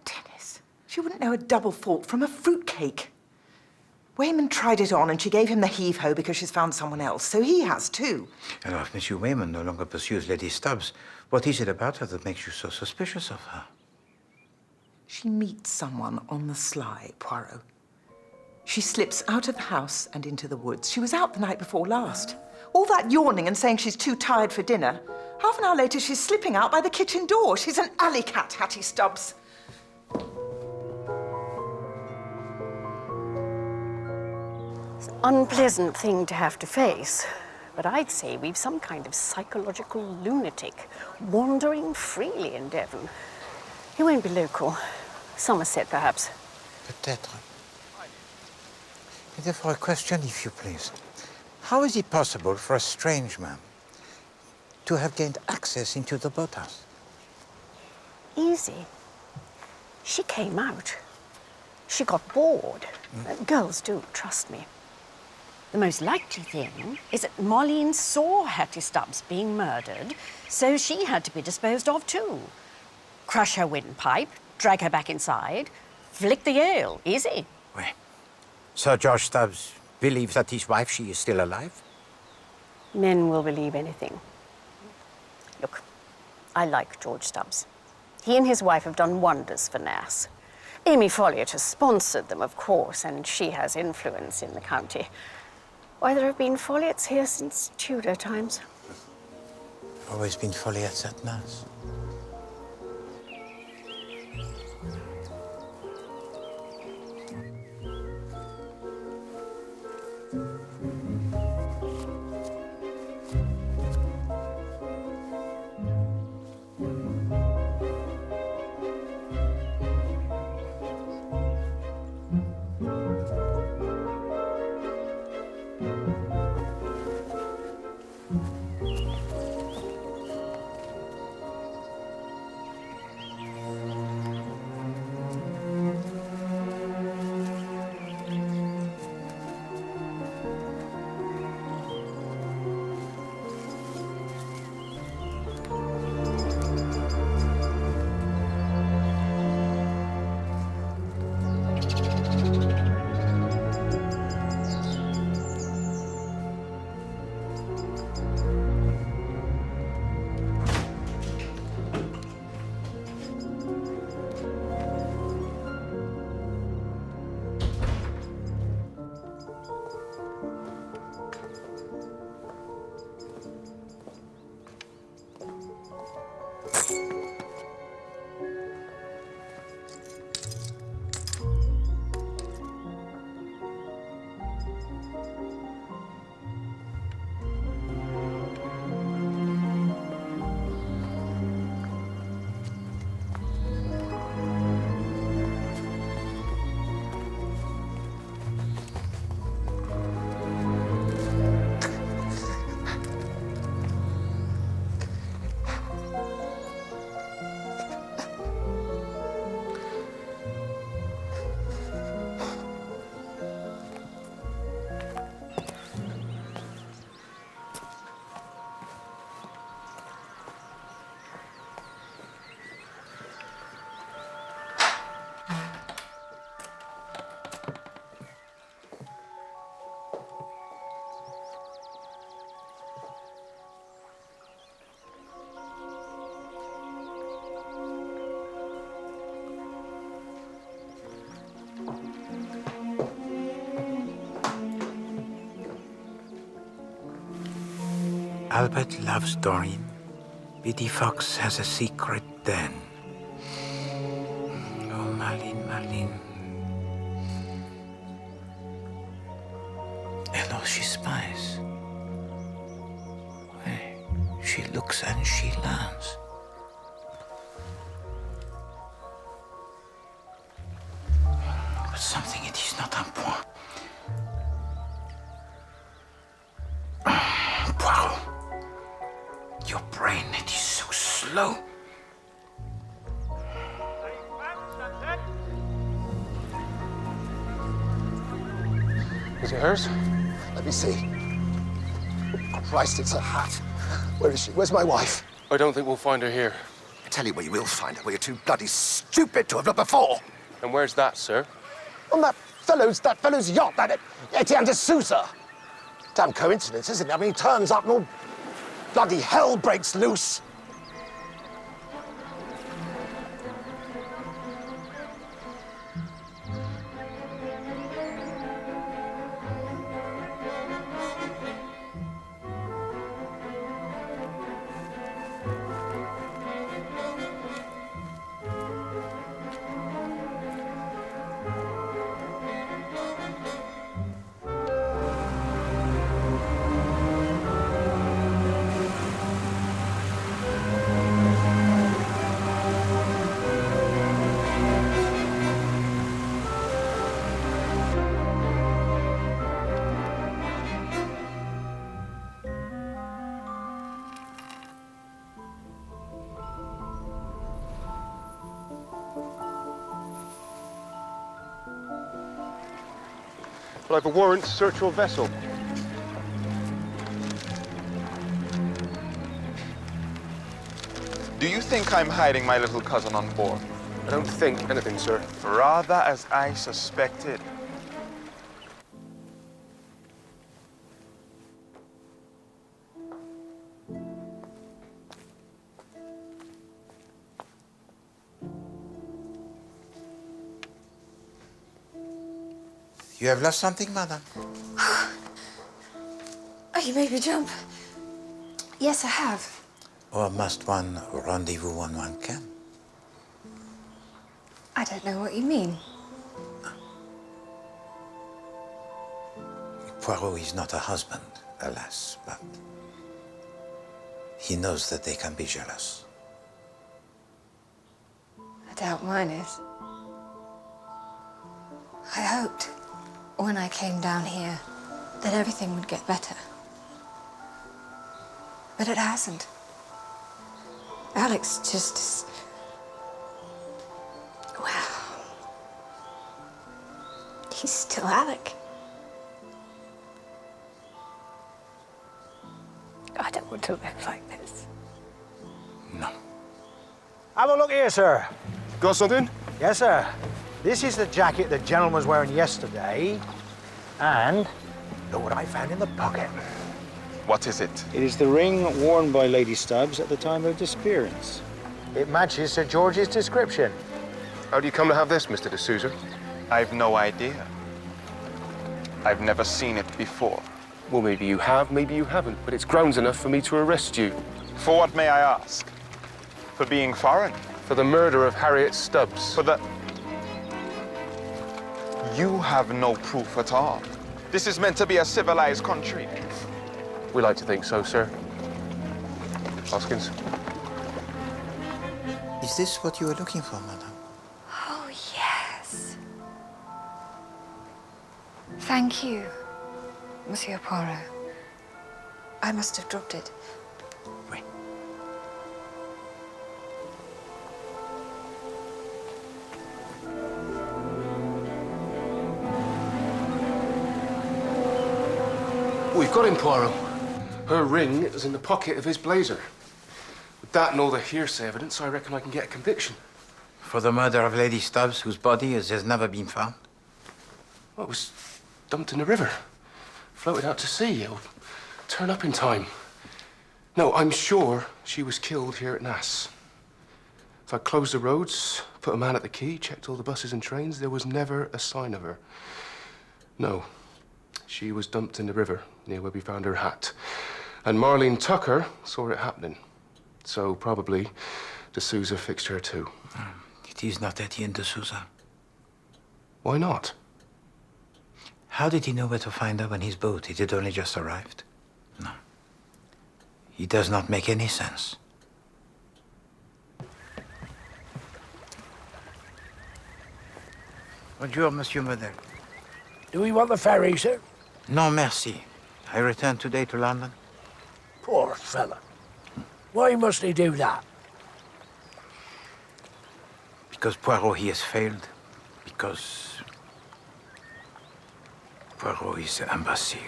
Tennis? She wouldn't know a double fault from a fruitcake. Wayman tried it on and she gave him the heave-ho because she's found someone else, so he has too. And if Monsieur Wayman no longer pursues Lady Stubbs, what is it about her that makes you so suspicious of her? She meets someone on the sly, Poirot. She slips out of the house and into the woods. She was out the night before last. All that yawning and saying she's too tired for dinner. Half an hour later, she's slipping out by the kitchen door. She's an alley cat, Hattie Stubbs. It's an unpleasant thing to have to face, but I'd say we've some kind of psychological lunatic wandering freely in Devon. He won't be local. Somerset, perhaps. Peut-être. And therefore, a question, if you please. How is it possible for a strange man to have gained access into the boathouse? Easy. She came out. She got bored. Girls do, trust me. The most likely thing is that Moline saw Hattie Stubbs being murdered, so she had to be disposed of too. Crush her windpipe, drag her back inside, flick the ale. Easy. Well, Sir George Stubbs believes that his wife, she is still alive? Men will believe anything. Look, I like George Stubbs. He and his wife have done wonders for Nass. Amy Folliott has sponsored them, of course, and she has influence in the county. Why, there have been Folliots here since Tudor times. Always been Folliots at Nass. Albert loves Doreen. Biddy Fox has a secret den. Oh, Marlene, Marlene. Hello, she spies. Hey, she looks and she learns. But something it is not on point. Poirot. Your brain, it is so slow. Is it hers? Let me see. Oh, Christ, it's a hat. Where is she? Where's my wife? I don't think we'll find her here. I tell you where you will find her, where you're too bloody stupid to have looked before. And where's that, sir? On that fellow's yacht, that Etienne de Sousa. Damn coincidence, isn't it? I mean, he turns up and all bloody hell breaks loose. But I've a warrant to search your vessel. Do you think I'm hiding my little cousin on board? I don't think anything, sir. Rather as I suspected. You have lost something, madam? Oh, you made me jump. Yes, I have. Or must one rendezvous when one can? I don't know what you mean. Poirot is not a husband, alas, but he knows that they can be jealous. I doubt mine is. I hoped, when I came down here, that everything would get better. But it hasn't. Alex just... well... he's still Alec. I don't want to live like this. No. Have a look here, sir. Got something? Yes, sir. This is the jacket the gentleman was wearing yesterday. And look what I found in the pocket. What is it? It is the ring worn by Lady Stubbs at the time of disappearance. It matches Sir George's description. How do you come to have this, Mr. de Souza? I've no idea. I've never seen it before. Well, maybe you have, maybe you haven't, but it's grounds enough for me to arrest you. For what, may I ask? For being foreign? For the murder of Harriet Stubbs. For the... You have no proof at all. This is meant to be a civilized country. We like to think so, sir. Hoskins? Is this what you were looking for, madam? Oh, yes. Thank you, Monsieur Poirot. I must have dropped it. Oui. We've got him, Poirot. Her ring is in the pocket of his blazer. With that and all the hearsay evidence, I reckon I can get a conviction. For the murder of Lady Stubbs, whose body has never been found? Well, it was dumped in the river. Floated out to sea. It'll turn up in time. No, I'm sure she was killed here at Nass. If I closed the roads, put a man at the key, checked all the buses and trains, there was never a sign of her. No. She was dumped in the river near where we found her hat. And Marlene Tucker saw it happening. So probably de Souza fixed her too. It is not Etienne de Souza. Why not? How did he know where to find her when his boat had only just arrived? No. It does not make any sense. Bonjour, Monsieur Model. Do we want the ferry, sir? Non, merci. I return today to London. Poor fella. Why must he do that? Because Poirot, he has failed. Because Poirot is an imbecile.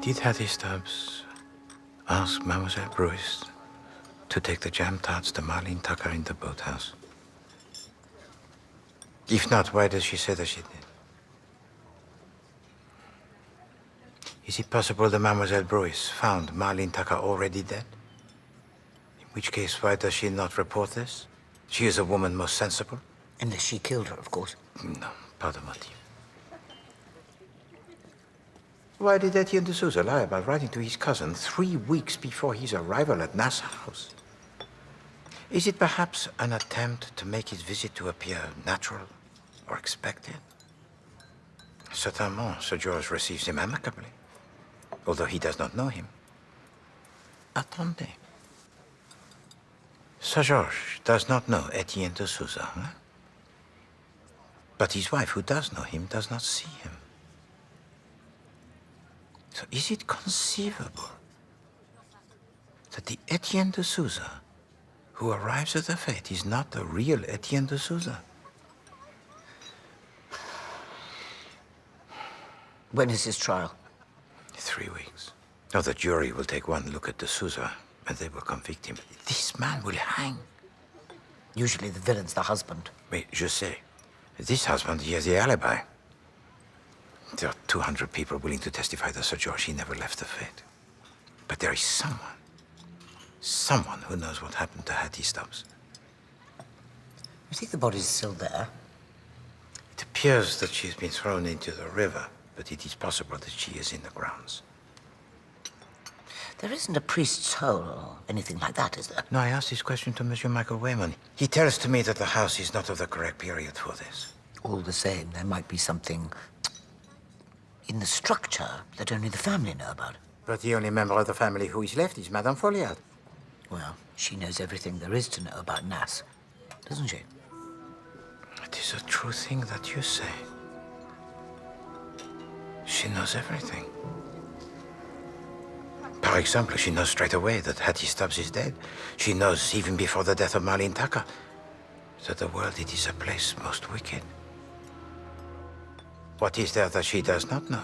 Did Hattie Stubbs ask Mademoiselle Bruce to take the jam tarts to Marlene Tucker in the boathouse? If not, why does she say that she did? Is it possible that Mademoiselle Bruce found Marlene Tucker already dead? In which case, why does she not report this? She is a woman most sensible. Unless she killed her, of course. No, pas de motif. Why did Etienne de Souza lie about writing to his cousin 3 weeks before his arrival at Nass's house? Is it perhaps an attempt to make his visit to appear natural or expected? Certainement, Sir George receives him amicably, although he does not know him. Attendez. Sir George does not know Etienne de Souza, huh? But his wife, who does know him, does not see him. So is it conceivable that the Etienne de Souza who arrives at the fete is not the real Etienne de Souza? When is his trial? 3 weeks. Now the jury will take one look at de Souza and they will convict him. This man will hang. Usually the villain's the husband. Mais je sais. This husband, he has the alibi. There are 200 people willing to testify that Sir George, he never left the fete. But there is someone who knows what happened to Hattie Stubbs. You think the body's still there? It appears that she's been thrown into the river, but it is possible that she is in the grounds. There isn't a priest's hole or anything like that, is there? No, I asked this question to Monsieur Michael Wayman. He tells to me that the house is not of the correct period for this. All the same, there might be something in the structure that only the family know about. But the only member of the family who is left is Madame Folliard. Well, she knows everything there is to know about Nass, doesn't she? It is a true thing that you say. She knows everything. For example, she knows straight away that Hattie Stubbs is dead. She knows, even before the death of Marlene Tucker, that the world, it is a place most wicked. What is there that she does not know?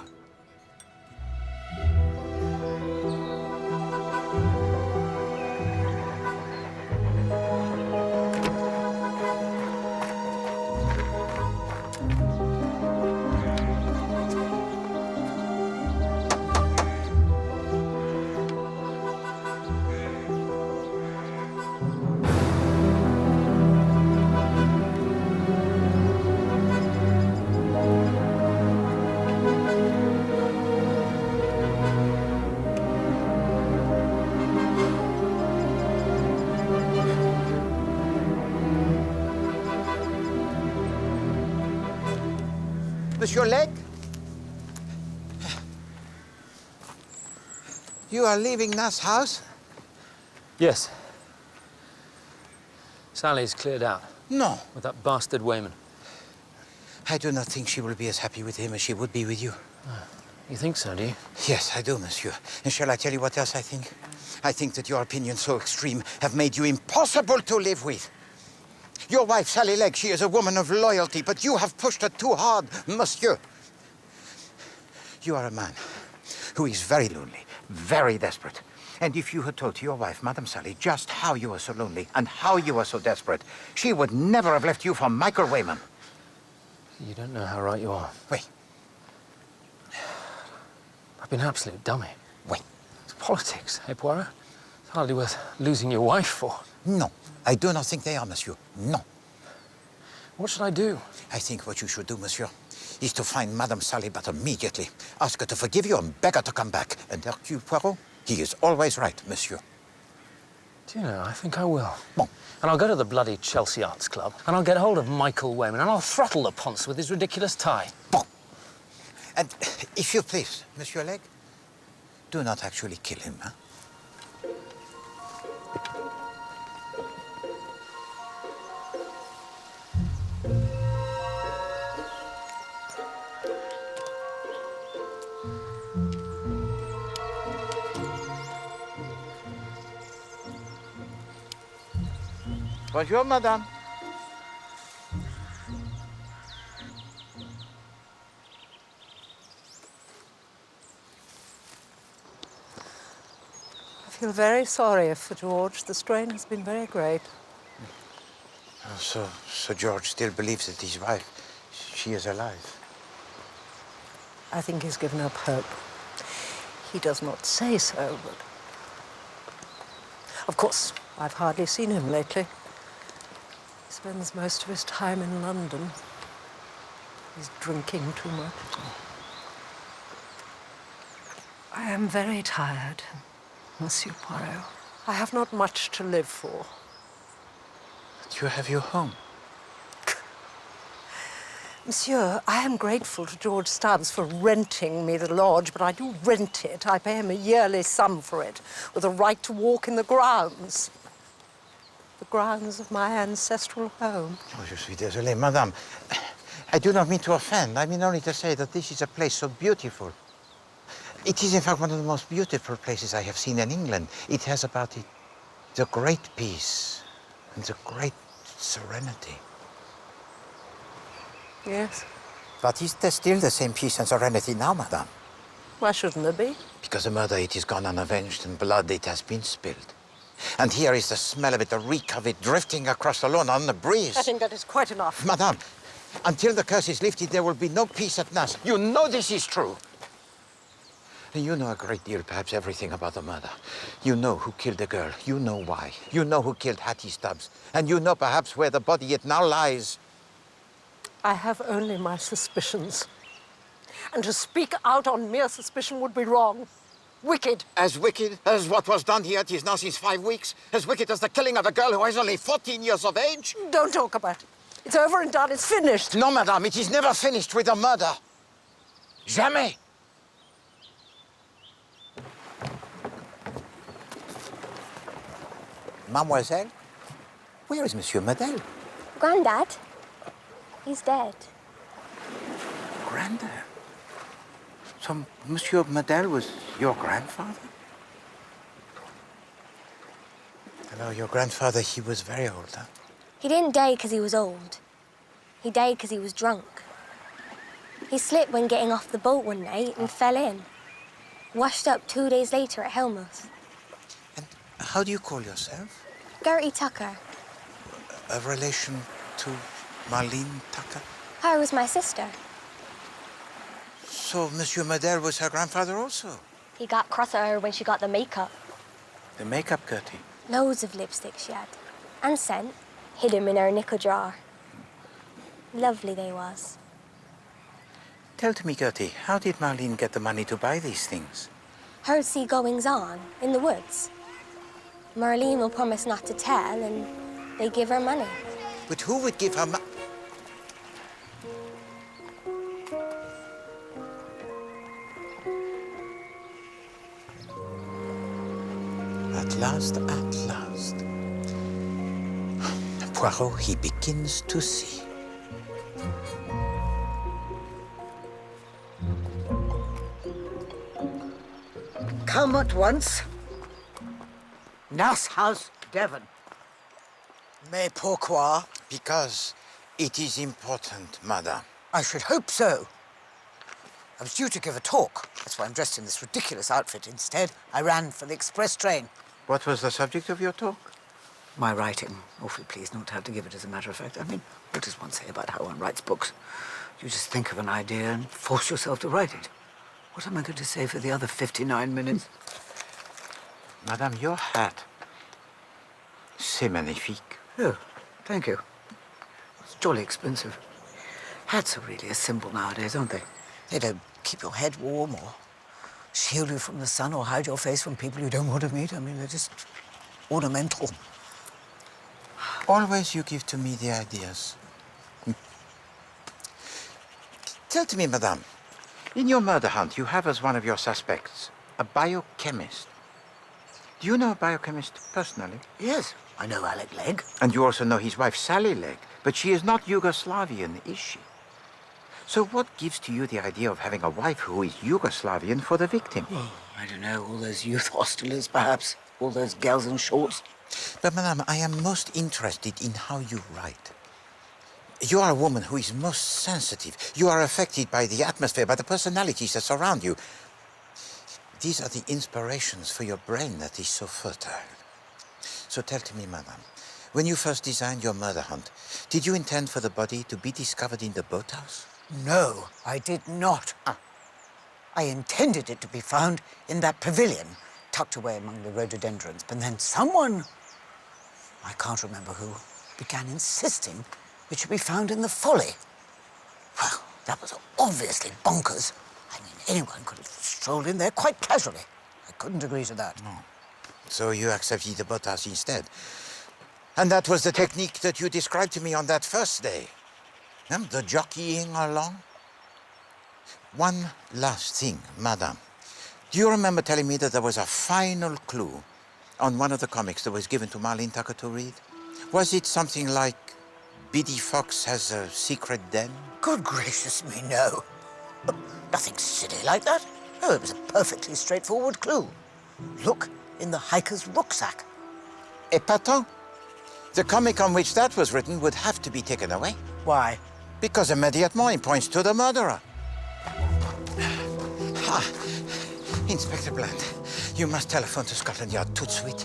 Monsieur Legge? You are leaving Nass' house? Yes. Sally's cleared out. No. With that bastard Wayman. I do not think she will be as happy with him as she would be with you. You think so, do you? Yes, I do, monsieur. And shall I tell you what else I think? I think that your opinions so extreme have made you impossible to live with. Your wife, Sally Legge, she is a woman of loyalty, but you have pushed her too hard, monsieur. You are a man who is very lonely, very desperate. And if you had told to your wife, Madame Sally, just how you were so lonely and how you were so desperate, she would never have left you for Michael Wayman. You don't know how right you are. Wait. I've been an absolute dummy. Wait. It's politics, eh, Poirot? It's hardly worth losing your wife for. No, I do not think they are, monsieur. No. What should I do? I think what you should do, monsieur, is to find Madame Sally but immediately. Ask her to forgive you and beg her to come back. And Hercule Poirot, he is always right, monsieur. Do you know, I think I will. Bon. And I'll go to the bloody Chelsea Arts Club, and I'll get hold of Michael Wayman, and I'll throttle the ponce with his ridiculous tie. Bon. And if you please, Monsieur Legge, do not actually kill him, huh? Bonjour, madame. I feel very sorry for George. The strain has been very great. So Sir George still believes that his wife, she is alive. I think he's given up hope. He does not say so, but... Of course, I've hardly seen him lately. spends most of his time in London. He's drinking too much. I am very tired, Monsieur Poirot. I have not much to live for. But you have your home. Monsieur, I am grateful to George Stubbs for renting me the lodge, but I do rent it. I pay him a yearly sum for it, with a right to walk in the grounds. The grounds of my ancestral home. Oh, je suis désolé, madame. I do not mean to offend. I mean only to say that this is a place so beautiful. It is, in fact, one of the most beautiful places I have seen in England. It has about it the great peace and the great serenity. Yes. But is there still the same peace and serenity now, madame? Why shouldn't there be? Because the murder, it is gone unavenged, and blood, it has been spilled. And here is the smell of it, the reek of it, drifting across the lawn on the breeze. I think that is quite enough. Madame, until the curse is lifted, there will be no peace at Mass. You know this is true. And you know a great deal, perhaps everything about the murder. You know who killed the girl. You know why. You know who killed Hattie Stubbs. And you know perhaps where the body yet now lies. I have only my suspicions. And to speak out on mere suspicion would be wrong. Wicked. As wicked as what was done here, it is now since 5 weeks. As wicked as the killing of a girl who is only 14 years of age. Don't talk about it. It's over and done. It's finished. No, madame, it is never finished with a murder. Jamais. Mademoiselle, where is Monsieur Madel? Grandad? He's dead. Grandad? So Monsieur Madel was your grandfather? Hello, your grandfather, he was very old, huh? He didn't die because he was old. He died because he was drunk. He slipped when getting off the boat one night and fell in. Washed up 2 days later at Helmouth. How do you call yourself? Gertie Tucker. A relation to Marlene Tucker? Her was my sister. So Monsieur Madel was her grandfather also? He got cross at her when she got the makeup. The makeup, Gertie? Loads of lipstick she had. And scent. Hid him in her nickel drawer. Lovely they was. Tell to me, Gertie, how did Marlene get the money to buy these things? Heard see goings on in the woods. Marlene will promise not to tell, and they give her money. But who would give her At last, at last. Poirot, he begins to see. Come at once. Nass House, Devon. Mais pourquoi? Because it is important, madame. I should hope so. I was due to give a talk. That's why I'm dressed in this ridiculous outfit. Instead, I ran for the express train. What was the subject of your talk? My writing. Awfully pleased not to have to give it as a matter of fact. I mean, what does one say about how one writes books? You just think of an idea and force yourself to write it. What am I going to say for the other 59 minutes? Madame, your hat. C'est magnifique. Oh, thank you. It's jolly expensive. Hats are really a symbol nowadays, aren't they? They don't keep your head warm or shield you from the sun or hide your face from people you don't want to meet. I mean, they're just ornamental. Always you give to me the ideas. Tell to me, madame, in your murder hunt, you have as one of your suspects a biochemist. Do you know a biochemist personally? Yes, I know Alec Legg. And you also know his wife, Sally Legg. But she is not Yugoslavian, is she? So what gives to you the idea of having a wife who is Yugoslavian for the victim? Oh, I don't know, all those youth hostelers, perhaps. All those gals in shorts. But, madame, I am most interested in how you write. You are a woman who is most sensitive. You are affected by the atmosphere, by the personalities that surround you. These are the inspirations for your brain that is so fertile. So tell to me, madame, when you first designed your murder hunt, did you intend for the body to be discovered in the boathouse? No, I did not. I intended it to be found in that pavilion, tucked away among the rhododendrons. But then someone, I can't remember who, began insisting it should be found in the folly. Well, that was obviously bonkers. I mean, anyone could have strolled in there quite casually. I couldn't agree to that. No. So you accepted the botas instead. And that was the technique that you described to me on that first day. The jockeying along. One last thing, madame. Do you remember telling me that there was a final clue on one of the comics that was given to Marlene Tucker to read? Was it something like Biddy Fox has a secret den? Good gracious me, no. Nothing silly like that. No, it was a perfectly straightforward clue. Look in the hiker's rucksack. Épatant. The comic on which that was written would have to be taken away. Why? Because immediately it points to the murderer. Inspector Bland, you must telephone to Scotland Yard tout de suite.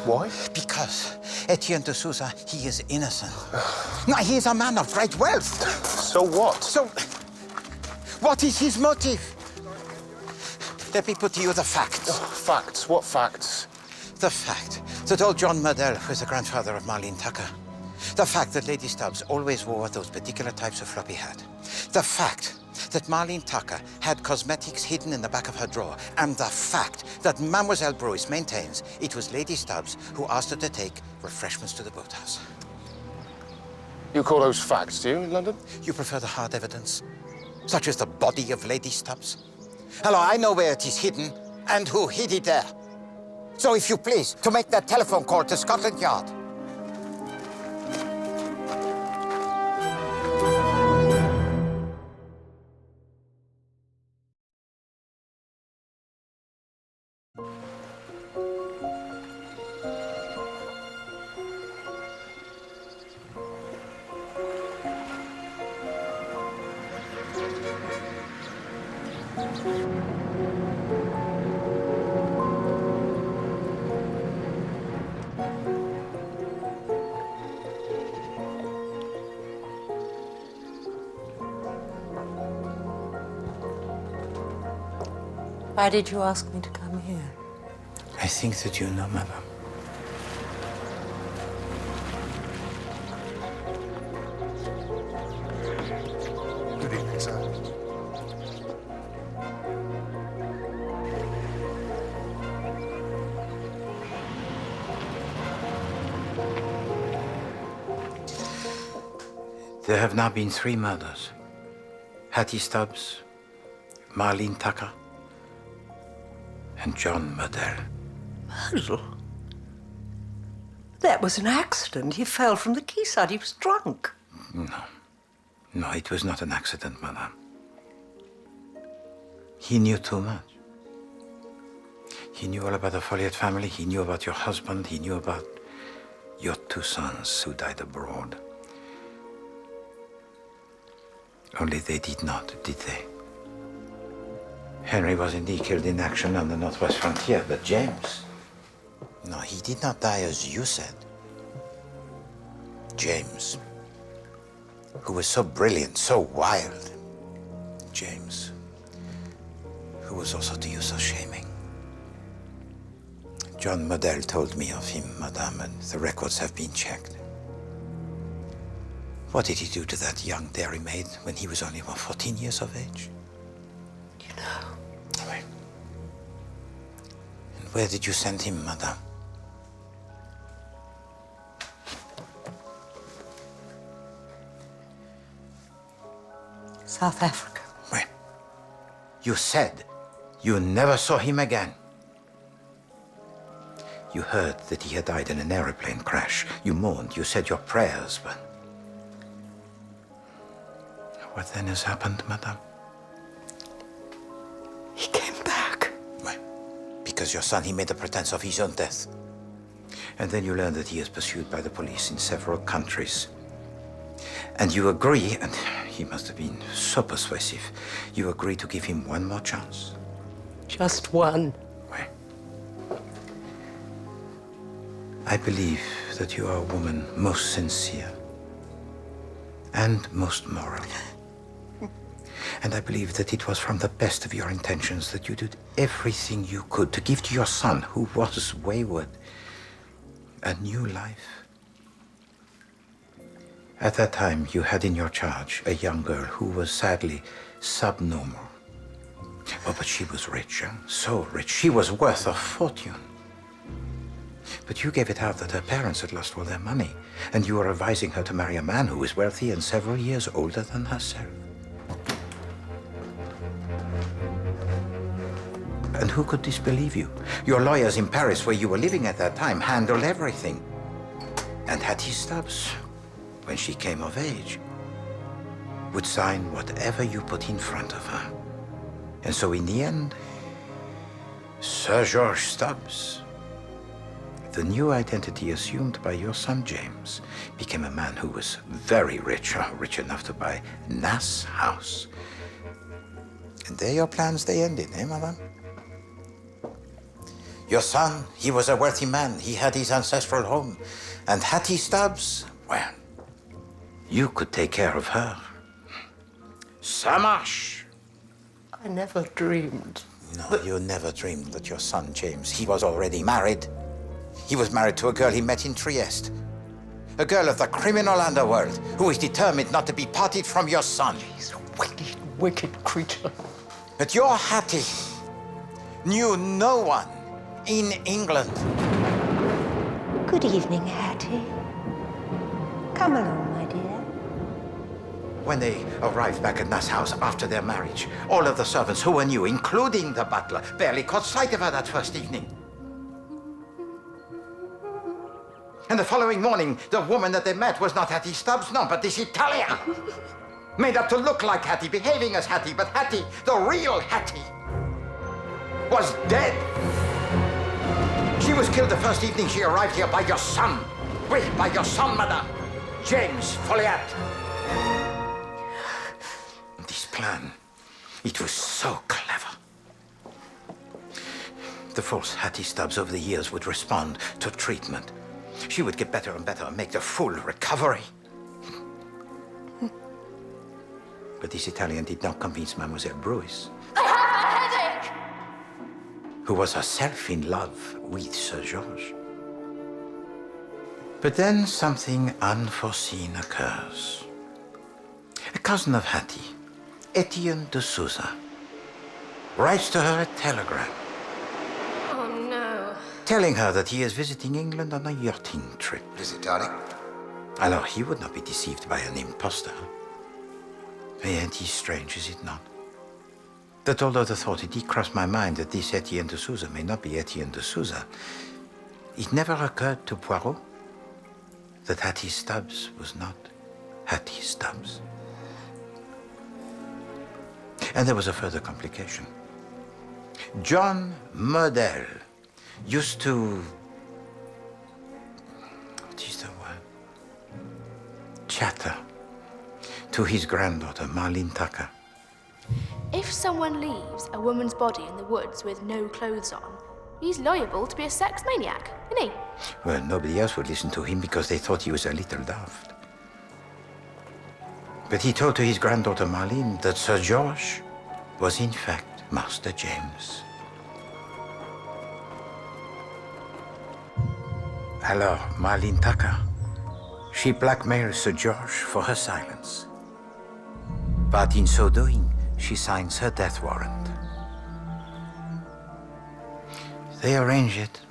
Why? Because Etienne de Souza, he is innocent. No, he is a man of great wealth. So what? So, what is his motive? Let me put to you the facts. Oh, facts? What facts? The fact that old John Murdell was the grandfather of Marlene Tucker. The fact that Lady Stubbs always wore those particular types of floppy hat. The fact that Marlene Tucker had cosmetics hidden in the back of her drawer. And the fact that Mademoiselle Bruce maintains it was Lady Stubbs who asked her to take refreshments to the boathouse. You call those facts, do you, in London? You prefer the hard evidence, such as the body of Lady Stubbs? Hello, I know where it is hidden and who hid it there. So if you please, to make that telephone call to Scotland Yard. Why did you ask me to come here? I think that you know, madam. Good evening, sir. There have now been 3 murders. Hattie Stubbs, Marlene Tucker, and John Murdell. Murdell? That was an accident. He fell from the quayside. He was drunk. No, it was not an accident, madame. He knew too much. He knew all about the Folliot family. He knew about your husband. He knew about your 2 sons who died abroad. Only they did not, did they? Henry was indeed killed in action on the northwest frontier, but James... No, he did not die as you said. James, who was so brilliant, so wild. James, who was also to you so shaming. John Murdell told me of him, madame, and the records have been checked. What did he do to that young dairymaid when he was only about 14 years of age? You know. Wait. And where did you send him, madame? South Africa. Wait. You said you never saw him again. You heard that he had died in an aeroplane crash. You mourned, you said your prayers, but... What then has happened, madame? He came back. Why? Because your son, he made a pretense of his own death. And then you learned that he is pursued by the police in several countries. And you agree, and he must have been so persuasive, you agree to give him one more chance. Just one. Why? I believe that you are a woman most sincere and most moral. And I believe that it was from the best of your intentions that you did everything you could to give to your son, who was wayward, a new life. At that time, you had in your charge a young girl who was sadly subnormal. Oh, but she was rich, huh? So rich. She was worth a fortune. But you gave it out that her parents had lost all their money, and you were advising her to marry a man who was wealthy and several years older than herself. And who could disbelieve you? Your lawyers in Paris, where you were living at that time, handled everything. And Hattie Stubbs, when she came of age, would sign whatever you put in front of her. And so in the end, Sir George Stubbs, the new identity assumed by your son James, became a man who was very rich, rich enough to buy Nass House. And there your plans, they ended, eh, Madame? Your son, he was a wealthy man. He had his ancestral home. And Hattie Stubbs, well, you could take care of her. Samash! I never dreamed. No, you never dreamed that your son, James, he was already married. He was married to a girl he met in Trieste. A girl of the criminal underworld who is determined not to be parted from your son. He's a wicked, wicked creature. But your Hattie knew no one in England. Good evening, Hattie. Come along, my dear. When they arrived back at Nass House after their marriage, all of the servants who were new, including the butler, barely caught sight of her that first evening. And the following morning, the woman that they met was not Hattie Stubbs, no, but this Italian. Made up to look like Hattie, behaving as Hattie, but Hattie, the real Hattie, was dead. She was killed the first evening she arrived here by your son. Oui, by your son, madame, James Folliot. This plan, it was so clever. The false Hattie Stubbs over the years would respond to treatment. She would get better and better and make the full recovery. But this Italian did not convince Mademoiselle Bruce. I have a headache! Who was herself in love with Sir George. But then something unforeseen occurs. A cousin of Hattie, Etienne de Souza, writes to her a telegram. Oh, no. Telling her that he is visiting England on a yachting trip. Is it, darling? Alors, he would not be deceived by an impostor. It is strange, is it not? That although the thought it did cross my mind that this Etienne de Souza may not be Etienne de Souza, it never occurred to Poirot that Hattie Stubbs was not Hattie Stubbs. And there was a further complication. John Model used to... what is the word? Chatter to his granddaughter, Marlene Tucker. If someone leaves a woman's body in the woods with no clothes on, he's liable to be a sex maniac, isn't he? Well, nobody else would listen to him because they thought he was a little daft. But he told to his granddaughter Marlene that Sir George was in fact Master James. Alors, Marlene Tucker, she blackmails Sir George for her silence. But in so doing, she signs her death warrant. They arrange it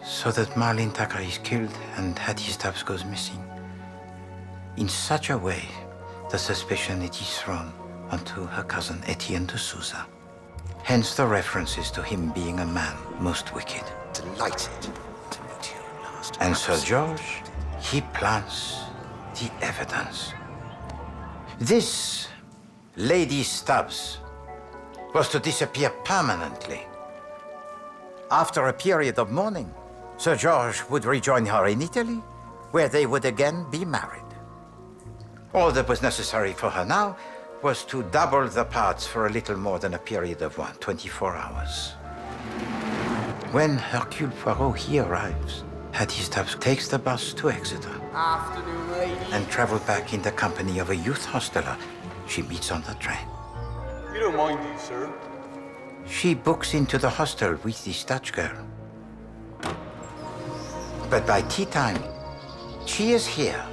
so that Marlene Tucker is killed and Hattie Stubbs goes missing. In such a way that suspicion it is thrown onto her cousin Etienne de Souza. Hence the references to him being a man most wicked. Delighted to meet you last. And Sir George, he plants the evidence. This Lady Stubbs was to disappear permanently. After a period of mourning, Sir George would rejoin her in Italy, where they would again be married. All that was necessary for her now was to double the parts for a little more than a period of 24 hours. When Hercule Poirot he arrives, Hattie Stubbs takes the bus to Exeter. Afternoon, lady. And travel back in the company of a youth hosteler she meets on the train. You don't mind, do you, sir? She books into the hostel with this Dutch girl. But by tea time, she is here,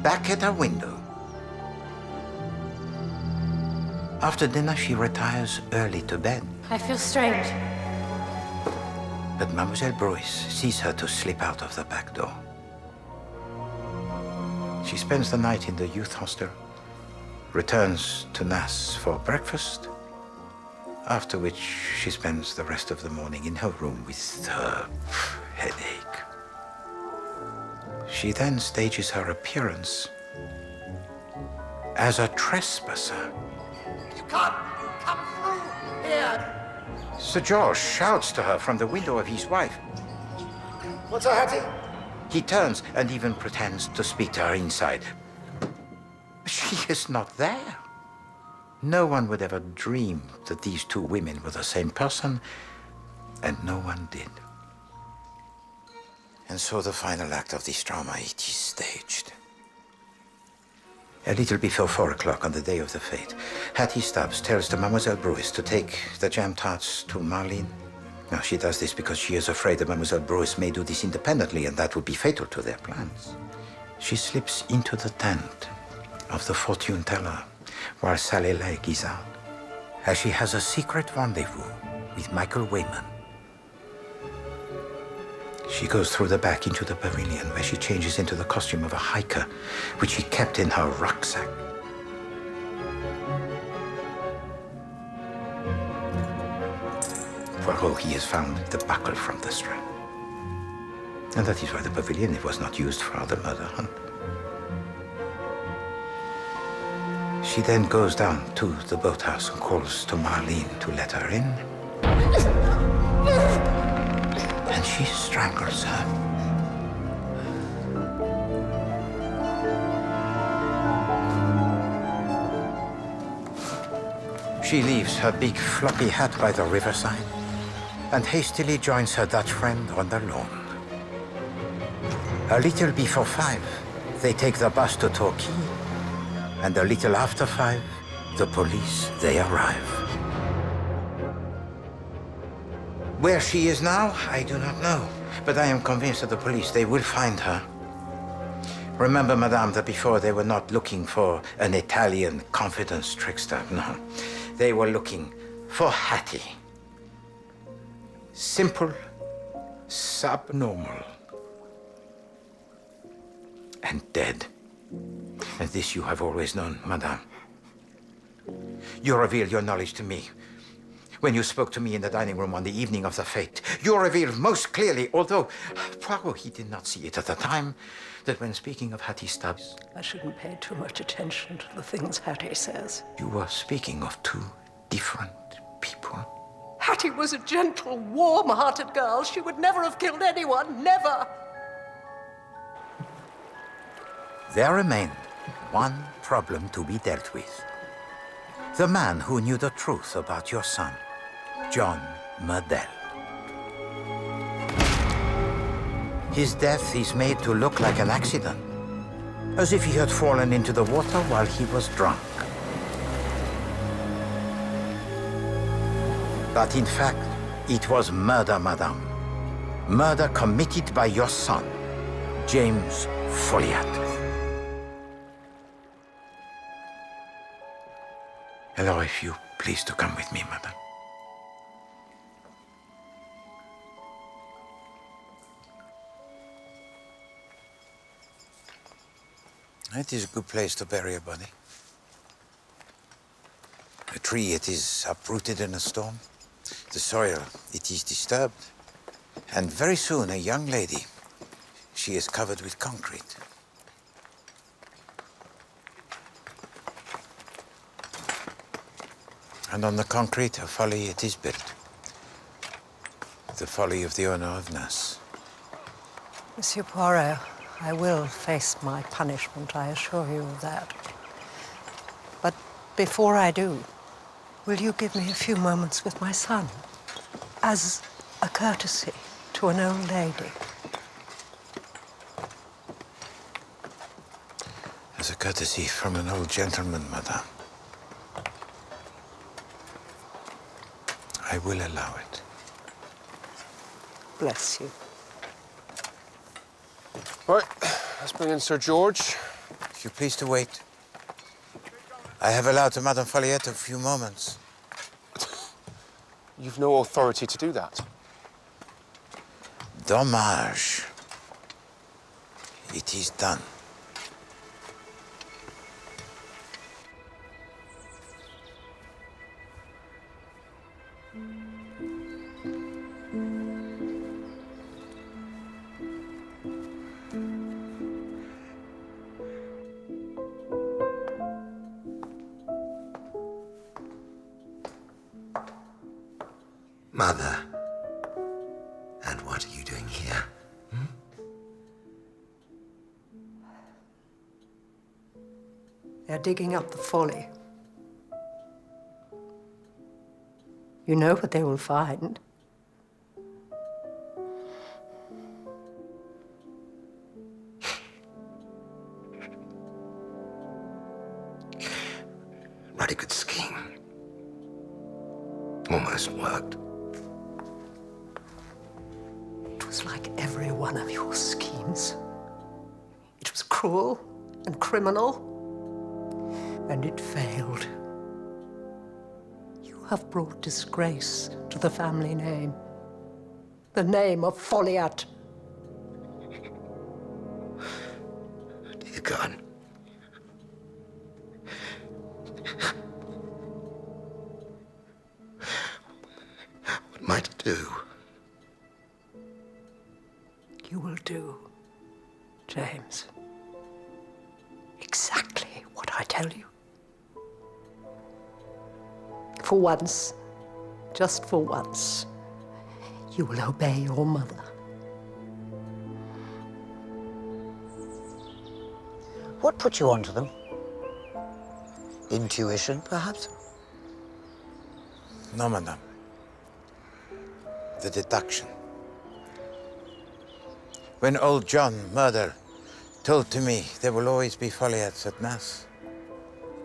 back at her window. After dinner, she retires early to bed. I feel strange. But Mademoiselle Bruce sees her to slip out of the back door. She spends the night in the youth hostel, returns to Nass for breakfast, after which she spends the rest of the morning in her room with her headache. She then stages her appearance as a trespasser. You can't come through here! Sir George shouts to her from the window of his wife. What's her Hattie? He turns and even pretends to speak to her inside. She is not there. No one would ever dream that these two women were the same person, and no one did. And so the final act of this drama, it is staged. A little before 4 o'clock on the day of the fete, Hattie Stubbs tells to Mademoiselle Bruce to take the jam tarts to Marlene. Now, she does this because she is afraid that Mademoiselle Bruce may do this independently, and that would be fatal to their plans. She slips into the tent of the fortune teller while Sally Legg is out, as she has a secret rendezvous with Michael Wayman. She goes through the back into the pavilion, where she changes into the costume of a hiker, which she kept in her rucksack. Poirot, he has found the buckle from the strap. And that is why the pavilion was not used for the murder hunt. She then goes down to the boathouse and calls to Marlene to let her in. And she strangles her. She leaves her big floppy hat by the riverside and hastily joins her Dutch friend on the lawn. A little before 5, they take the bus to Torquay, and a little after 5, the police, they arrive. Where she is now, I do not know, but I am convinced that the police, they will find her. Remember, madame, that before they were not looking for an Italian confidence trickster, no. They were looking for Hattie. Simple, subnormal, and dead. And this you have always known, madame. You revealed your knowledge to me when you spoke to me in the dining room on the evening of the fete. You revealed most clearly, although Poirot, he did not see it at the time, that when speaking of Hattie Stubbs, I shouldn't pay too much attention to the things Hattie says. you were speaking of two different people. Hattie was a gentle, warm-hearted girl. She would never have killed anyone, never. There remained one problem to be dealt with. The man who knew the truth about your son, John Murdell. His death is made to look like an accident, as if he had fallen into the water while he was drunk. But in fact, it was murder, madame. Murder committed by your son, James Folliot. Hello, if you please to come with me, madame. It is a good place to bury a body. A tree, it is uprooted in a storm. The soil, it is disturbed. And very soon, a young lady, she is covered with concrete. And on the concrete, a folly, it is built. The folly of the owner of Nass. Monsieur Poirot, I will face my punishment, I assure you of that. But before I do, will you give me a few moments with my son? As a courtesy to an old lady. As a courtesy from an old gentleman, madame. I will allow it. Bless you. Right, let's bring in Sir George. If you please to wait. I have allowed Madame Folliette a few moments. You've no authority to do that. Dommage. It is done. Mother. And what are you doing here? They're digging up the folly. You know what they will find. Bloody good scheme. Almost worked. It was like every one of your schemes. It was cruel and criminal, and it failed. You have brought disgrace to the family name, the name of Folliette. Dear God. What am I to do? You will do, James, exactly what I tell you. For once, just for once, you will obey your mother. What put you onto them? Intuition, perhaps? No, madame. The deduction. When old John, murder, told to me there will always be Folliettes at Mass,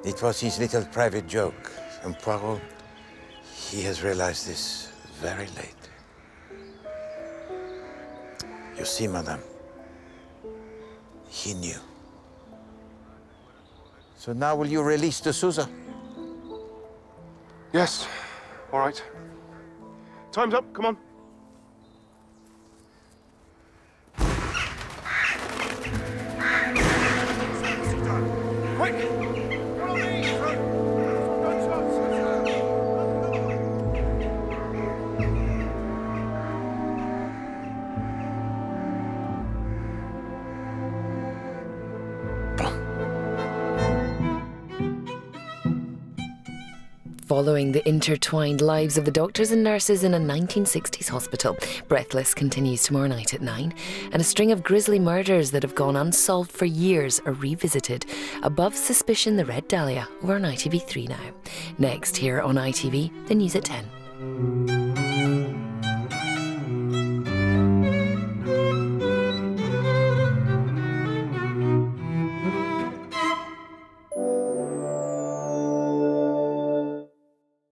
it was his little private joke. And Poirot, he has realized this very late. You see, madame, he knew. So now will you release de Souza? Yes, all right. Time's up, come on. Following the intertwined lives of the doctors and nurses in a 1960s hospital, Breathless continues tomorrow night at 9, and a string of grisly murders that have gone unsolved for years are revisited. Above Suspicion, the Red Dahlia, over on ITV3 now. Next, here on ITV, the news at 10.